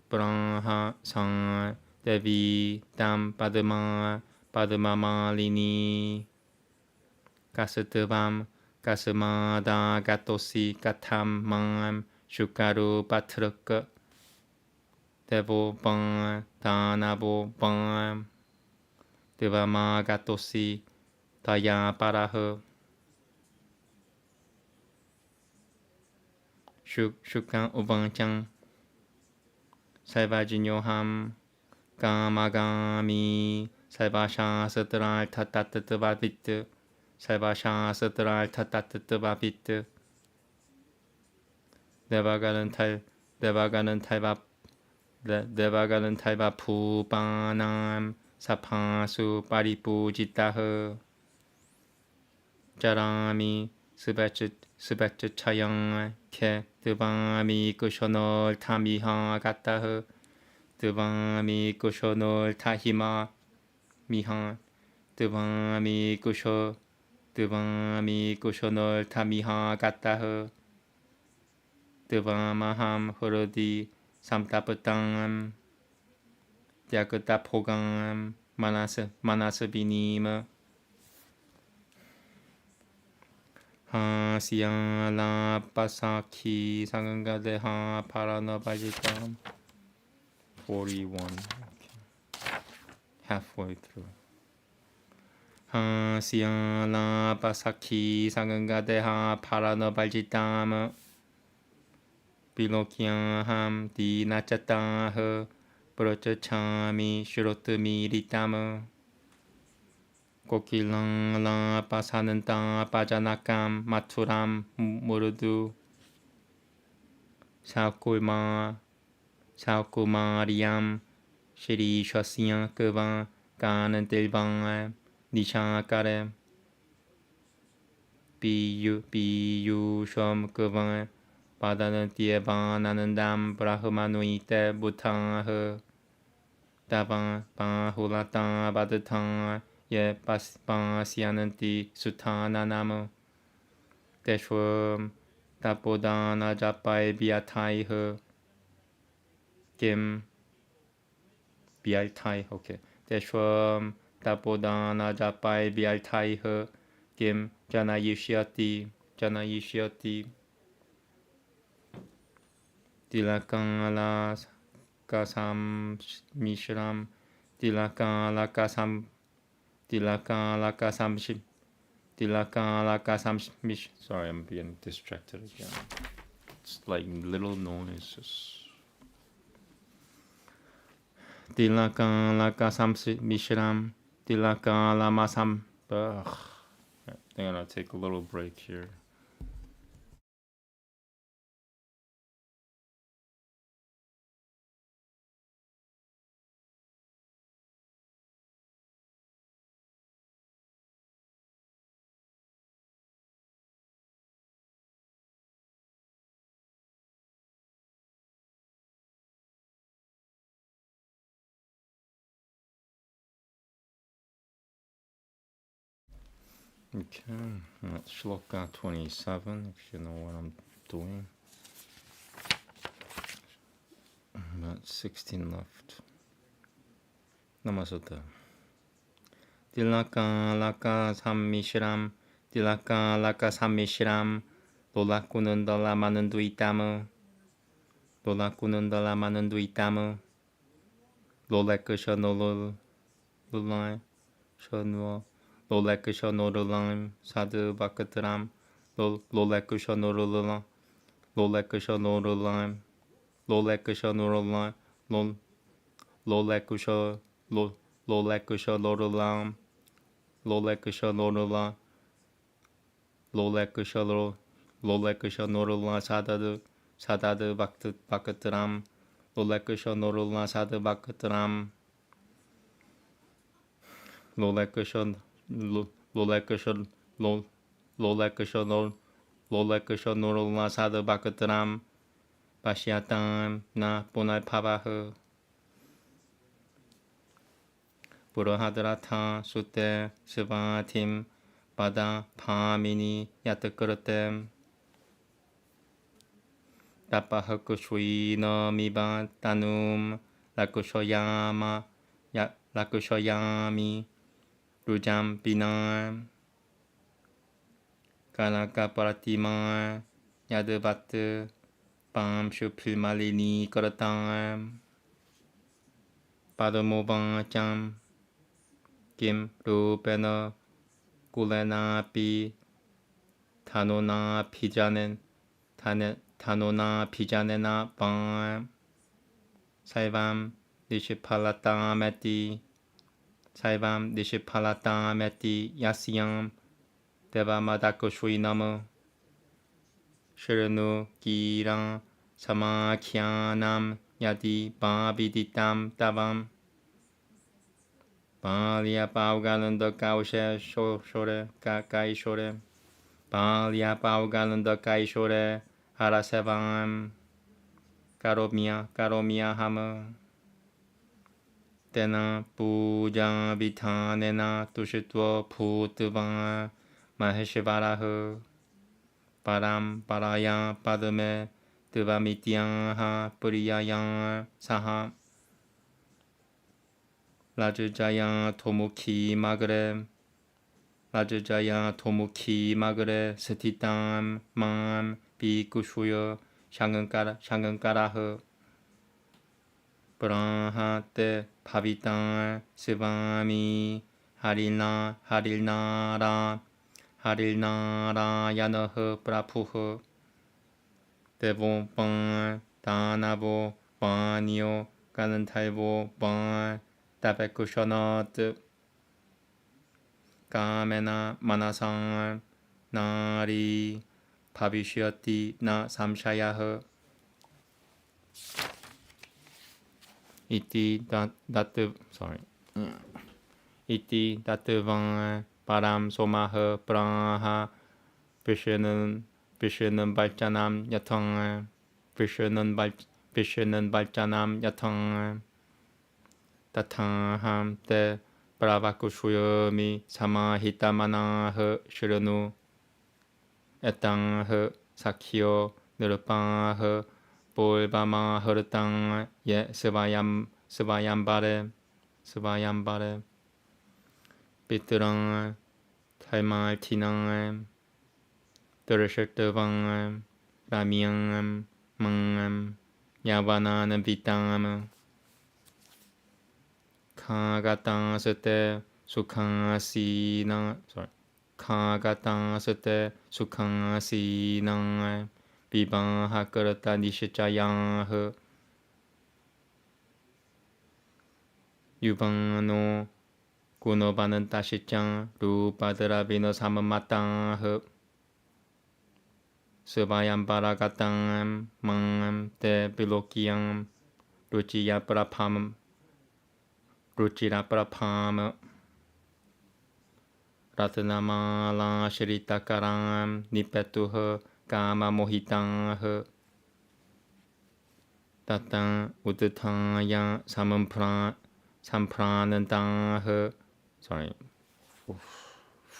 Braha San Devi Tam Padmamalini Kasatavam Kasamada Gatosi Katam Mam Shukaru Patraka Devo Ban Tanabo Ban Devama Gatosi Taya Paraha Shukan Uvanchang Saivajinyoham Kamagami Saivasha Satral Tatatavavit Saivasha Satral Tatatavavit Devagalan Taiva Pupanam Sapasu Paripujitaha Jarami Subachachayang Ke Devami Kushonol Tamiha Gataha Devami Kushonol Tahima Miha Devami Kushonol Tamiha Gataha Devamaham Horodi Samtapatang Yakutapogam Manasabinim Hasyala Pasaki Sangangadeha Paranabajitam 41. Okay. Halfway through. Hasyala Pasaki Sangangadeha Paranabajitam Bilokyaham Dinachataha Prochachami Shrotamiritam Kokilang La Pasananta Pajanakam Maturam Murudu Saukumariam Shri Shasyan Kavan Kanantilvan Nishakare Piyusham Kavan Padanantievan Anandam Brahmanuite Bhutaha Davan Pahulata Badatan Ye Pasyananti Sutana Nama Deshwam Tapodana Japai Biatai Kim Bialtai, okay. Deshwam Tapodana Japai Bialtai Kim Janayishyati Tilakala Kasam Mishram Tilakala Kasam Mish. Sorry, I'm being distracted again. It's like little noises. Tilakala Kasam Mishram Tilakala Masam. I'm gonna take a little break here. Okay, that's shloka 27, if you know what I'm doing. About 16 left. Namaste. Tilaka laka sammishiram, tilaka laka sammishiram, 놀랍고는 더 많은 두 있다무, 놀랍고는 더 많은 두 있다무, 놀랄것이 놀랄, 셔누어, 놀랄것이 놀랄, 사드 바크트람, 놀랄것이 놀랄, 놀랄것이 놀랄, 놀랄것이 놀랄, 놀랄것이 놀랄것이 놀랄, 놀랄것이 놀랄, 놀랄것이 놀랄, 사다드 바크트람, 놀랄것이 놀랄, 사드 바크트람, 놀랄것이 놀랄, 사드 바크트람, 바시아탐 나 보날 파바흐 부르하드라타 수테 스바팀 바다 파미니 야트끄르템 다파흐쿠슈이너 미바 따눔 라쿠쇼야미 루잠 비날 가나카파라티말 야드바트 밤슈 필말리니 거르탐 바드모방짬 김 루베너 꿀레나비 타노나 피자네나 밤 사이밤 니시팔라타메티 야시얌 데바마다코슈이나무 슈르누 기랑 사마키아남 야디 바비디땀 따밤 발리아 바우가는더 가우셰 쇼레 가이쇼레 발리아 바우가는더 가이쇼레 하라세밤 까로미야 하무 때나 부자 비타네나 두시투어 푸트방 마헤시바라흐 바람 바라야 바드메 드바미티앙하 뿌리야양 사하 라즈자야 토무키 마그레 스티탐 맘 비쿠슈여 샹은까라흐 브라하 때 파비탄 스바미 하릴나라 야너흐 브라푸흐 데보반 다나보 바니오 가는탈보 반 다베쿠셔너트 까메나 마나상 나리 바비시어티 나 삼샤야흐 이티 다트방 바람 소마흐 브라하 비시는 발자남 야탕 비시는 발자남 야탕 다탕함 때 브라바쿠슈여미 사마히타마나흐 시르누 에땅흐 사키오 느르파흐 볼바마흐르땅 예 스바얌바레 비트랑 탈말티낭 드르셔트방 라미앙 망 야바나는 비땅 카가땅스테 수캉시낭 비방하끄르타 니시자양흐 유방노 구노바는 따시짱 루바드라비노 사문마땅흐 스바얌바라가땅 망 데빌로키양 루치라프라팜 라트나마라 시리타카람 니페투흐 까마모히땅흐 따땅 우드탕야 삼프라는 땅흐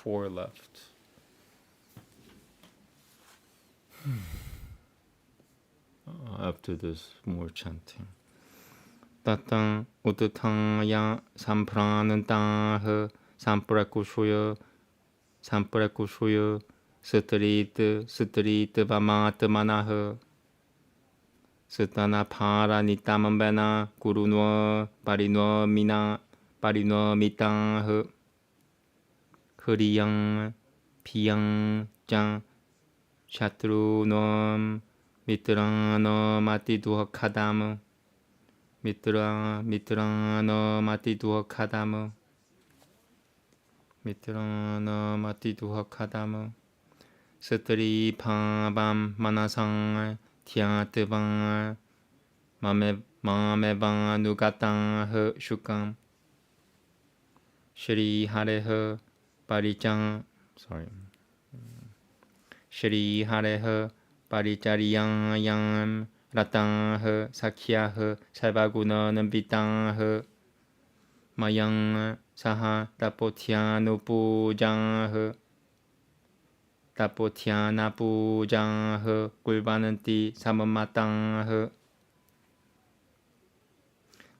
4 left. After this, more chanting. Tatang utatang ya sampranantah samprakushuya sutrit vamat manah sutana para nitamambana kurunwa parinwa mitah kuriyang piyang jang chatrunam mitrana matiduha kadam mitrana matiduha kadam Sutri pabam manasang tiatvam mamevan nugatang shukam Shri Hare Parijang Shri Hare Paricharyang Ratang Sakyah Sarvaguna Nambitang Mayang Saha Tapotyanupujang Tapotyanapujang Kulvananti Samamatang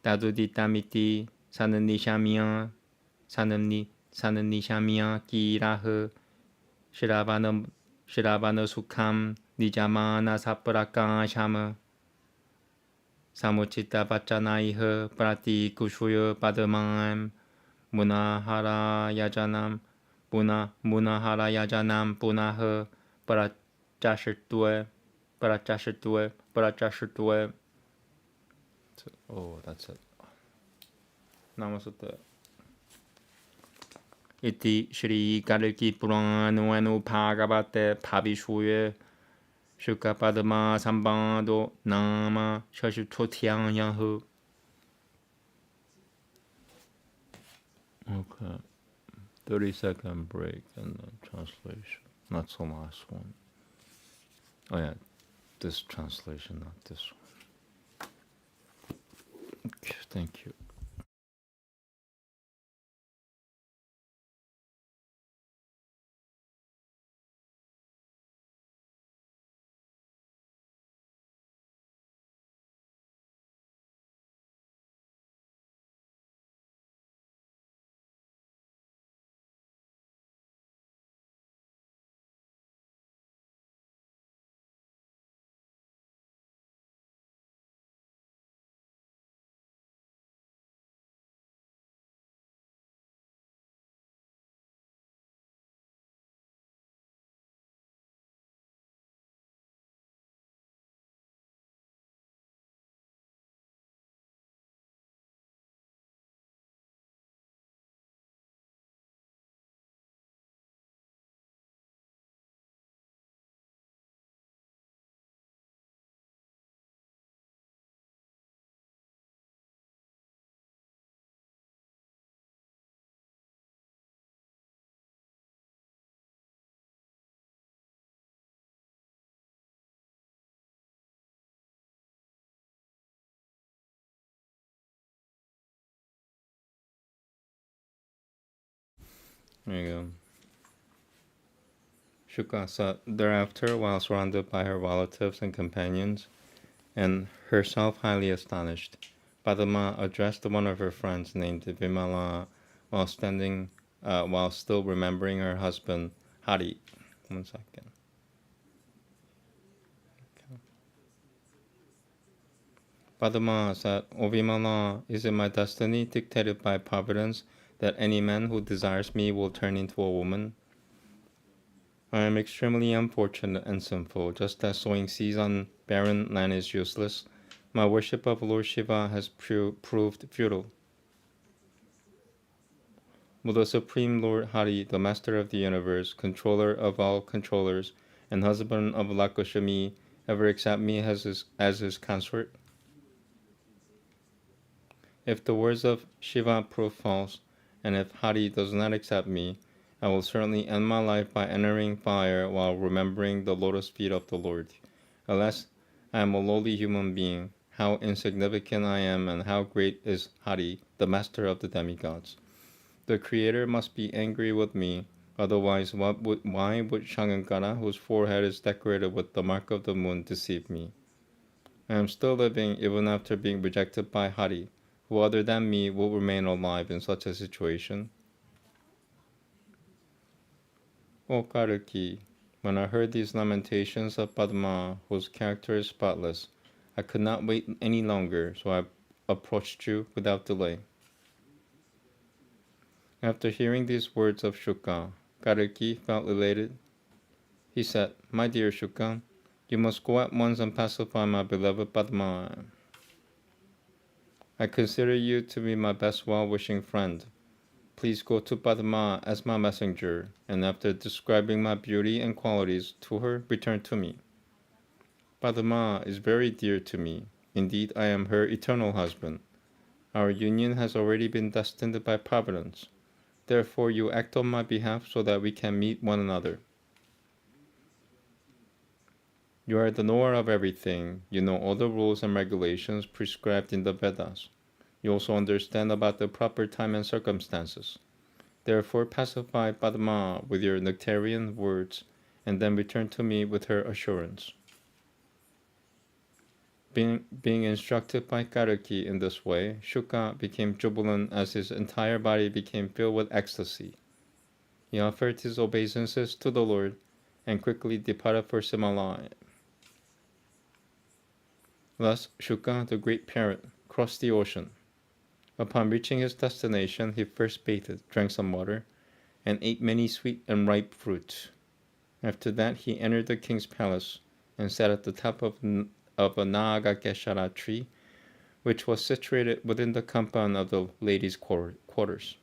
Taduditamiti Sananishamya Kirah Shravana Sukham Nijamana Saprakashama Samuchita Vachanaiha Prati Kushuya Padamam Munahara Yajanam Punah Parachashitue. Oh, that's it. Namaste. Iti Shri Kalki Puranu Bhagavate Pabhishuye Shukapadama Sambando Nama Shashutotyang Yahu. Okay. 30-second break and then translation. Not the last one. Oh yeah, this translation, not this one. Okay, thank you. There you go. Shuka sat thereafter while surrounded by her relatives and companions, and herself highly astonished. Padma addressed one of her friends named Vimala while still remembering her husband Hari. 1 second. Okay. Padma said, O Vimala, is it my destiny dictated by Providence that any man who desires me will turn into a woman? I am extremely unfortunate and sinful. Just as sowing seeds on barren land is useless, my worship of Lord Shiva has proved futile. Will the Supreme Lord Hari, the Master of the Universe, controller of all controllers, and husband of Lakshmi, ever accept me as his consort? If the words of Shiva prove false, and if Hari does not accept me, I will certainly end my life by entering fire while remembering the lotus feet of the Lord. Alas, I am a lowly human being. How insignificant I am, and how great is Hari, the master of the demigods. The Creator must be angry with me, Otherwise, why would Shangankara, whose forehead is decorated with the mark of the moon, deceive me? I am still living even after being rejected by Hari. Who other than me will remain alive in such a situation? O Kalki, when I heard these lamentations of Padma, whose character is spotless, I could not wait any longer, so I approached you without delay. After hearing these words of Shuka, Kalki felt elated. He said, My dear Shuka, you must go at once and pacify my beloved Padma. I consider you to be my best well-wishing friend. Please go to Padma as my messenger, and after describing my beauty and qualities to her, return to me. Padma is very dear to me. Indeed, I am her eternal husband. Our union has already been destined by Providence. Therefore, you act on my behalf so that we can meet one another. You are the knower of everything. You know all the rules and regulations prescribed in the Vedas. You also understand about the proper time and circumstances. Therefore, pacify Padma with your nectarian words, and then return to me with her assurance. Being instructed by Kalki in this way, Shuka became jubilant as his entire body became filled with ecstasy. He offered his obeisances to the Lord and quickly departed for Himalaya. Thus, Shuka, the great parrot, crossed the ocean. Upon reaching his destination, he first bathed, drank some water, and ate many sweet and ripe fruits. After that, he entered the king's palace and sat at the top of a Nagakeshara tree, which was situated within the compound of the ladies' quarters.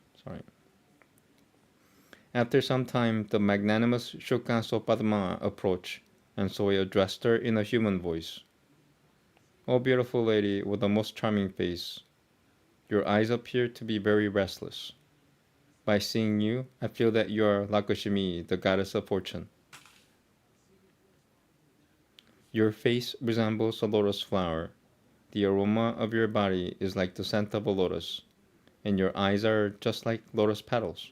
After some time, the magnanimous Shuka saw Padma approach, and so he addressed her in a human voice. O beautiful lady with the most charming face, your eyes appear to be very restless. By seeing you, I feel that you are Lakshmi, the goddess of fortune. Your face resembles a lotus flower. The aroma of your body is like the scent of a lotus, and your eyes are just like lotus petals.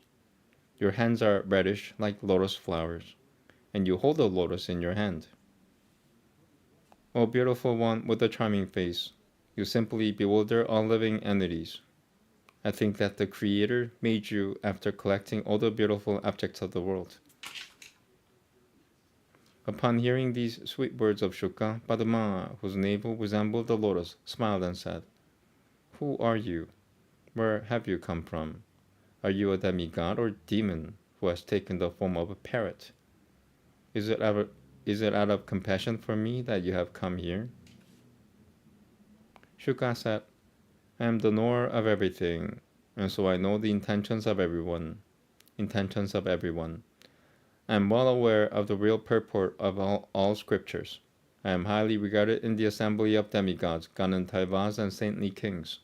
Your hands are reddish like lotus flowers, and you hold a lotus in your hand. O beautiful one with a charming face, you simply bewilder all living entities. I think that the Creator made you after collecting all the beautiful objects of the world. Upon hearing these sweet words of Shuka, Padma, whose navel resembled the lotus, smiled and said, Who are you? Where have you come from? Are you a demigod or demon who has taken the form of a parrot? Is it out of compassion for me that you have come here? Shuka said, I am the knower of everything, and so I know the intentions of everyone. I am well aware of the real purport of all scriptures. I am highly regarded in the assembly of demigods, Ganantaivas, and saintly kings.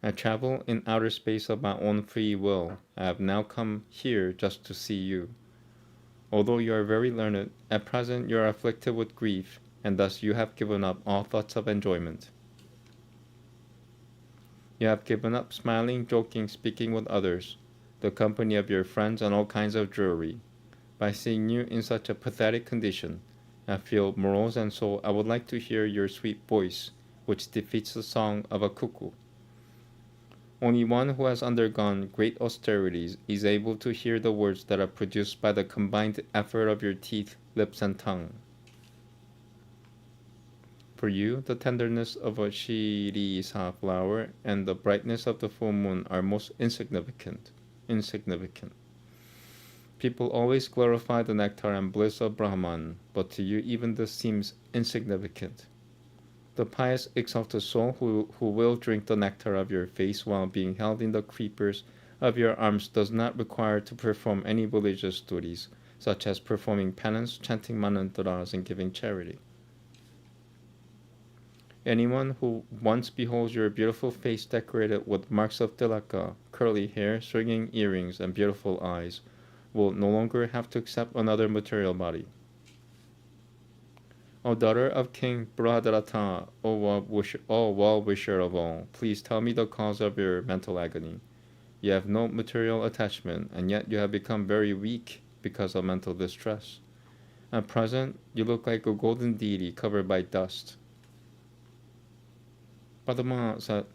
I travel in outer space of my own free will. I have now come here just to see you. Although you are very learned, at present you are afflicted with grief, and thus you have given up all thoughts of enjoyment. You have given up smiling, joking, speaking with others, the company of your friends, and all kinds of jewelry. By seeing you in such a pathetic condition, I feel morose, and so I would like to hear your sweet voice, which defeats the song of a cuckoo. Only one who has undergone great austerities is able to hear the words that are produced by the combined effort of your teeth, lips, and tongue. For you, the tenderness of a shirisa flower and the brightness of the full moon are most insignificant. People always glorify the nectar and bliss of Brahman, but to you even this seems insignificant. The pious exalted soul who will drink the nectar of your face while being held in the creepers of your arms does not require to perform any religious duties, such as performing penance, chanting mantras, and giving charity. Anyone who once beholds your beautiful face decorated with marks of tilaka, curly hair, swinging earrings, and beautiful eyes, will no longer have to accept another material body. O daughter of King Brihadarata, O well-wisher of all, please tell me the cause of your mental agony. You have no material attachment, and yet you have become very weak because of mental distress. At present, you look like a golden deity covered by dust. Padma said,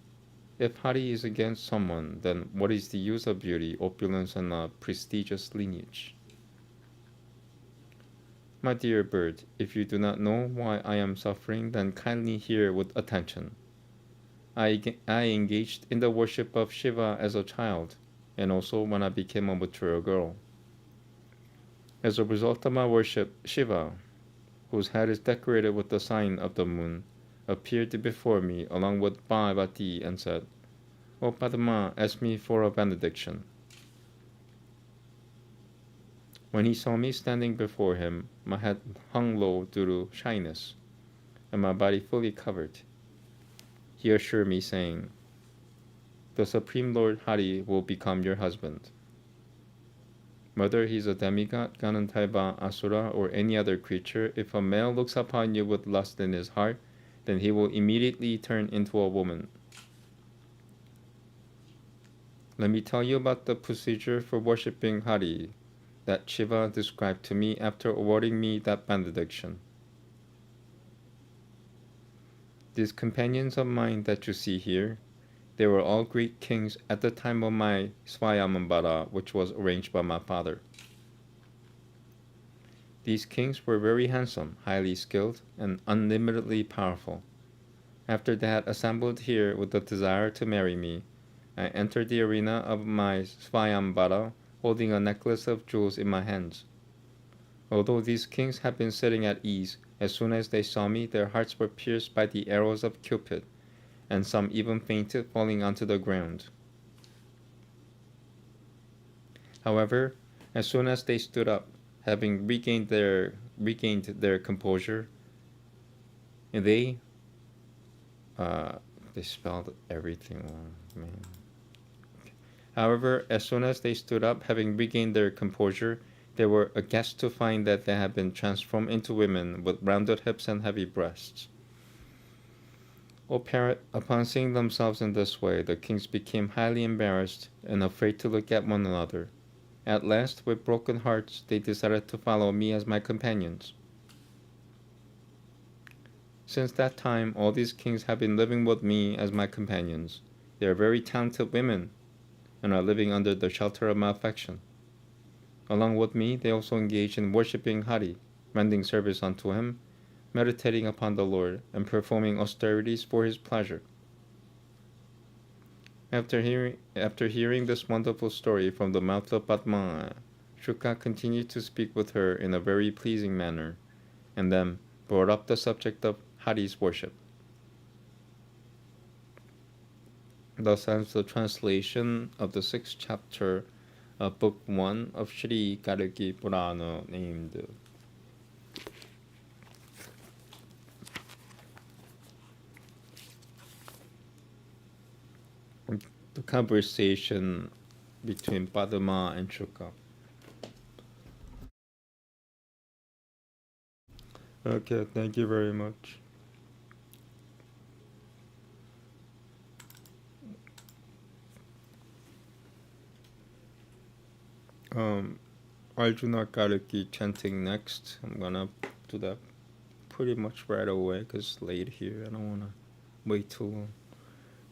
if Hari is against someone, then what is the use of beauty, opulence, and a prestigious lineage? My dear bird, if you do not know why I am suffering, then kindly hear with attention. I engaged in the worship of Shiva as a child, and also when I became a mature girl. As a result of my worship, Shiva, whose head is decorated with the sign of the moon, appeared before me along with Parvati and said, O Padma, ask me for a benediction. When he saw me standing before him, my head hung low due to shyness, and my body fully covered. He assured me, saying, the Supreme Lord Hari will become your husband. Whether he is a demigod, Ganantaiva, Asura, or any other creature, if a male looks upon you with lust in his heart, then he will immediately turn into a woman. Let me tell you about the procedure for worshipping Hari that Shiva described to me after awarding me that benediction. These companions of mine that you see here, they were all great kings at the time of my Swayambara, which was arranged by my father. These kings were very handsome, highly skilled, and unlimitedly powerful. After they had assembled here with the desire to marry me, I entered the arena of my Swayambara, holding a necklace of jewels in my hands. Although these kings had been sitting at ease, as soon as they saw me, their hearts were pierced by the arrows of Cupid, and some even fainted, falling onto the ground. However, as soon as they stood up, having regained their composure, they spelled everything wrong, man. However, as soon as they stood up, having regained their composure, they were aghast to find that they had been transformed into women with rounded hips and heavy breasts. O parrot, upon seeing themselves in this way, the kings became highly embarrassed and afraid to look at one another. At last, with broken hearts, they decided to follow me as my companions. Since that time, all these kings have been living with me as my companions. They are very talented women and are living under the shelter of my affection. Along with me, they also engage in worshipping Hari, rendering service unto him, meditating upon the Lord, and performing austerities for his pleasure. After hearing this wonderful story from the mouth of Padma, Shuka continued to speak with her in a very pleasing manner, and then brought up the subject of Hari's worship. Thus ends the translation of the 6th chapter of Book 1 of Sri Kalki Purana, named The Conversation between Padma and Shuka. Okay, thank you very much. Arjuna Kalki chanting next. I'm gonna do that pretty much right away because it's late here. I don't wanna wait too long.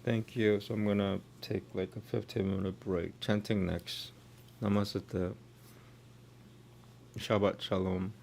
Thank you. So I'm gonna take like a 15-minute break. Chanting next. Namaste. Shabbat Shalom.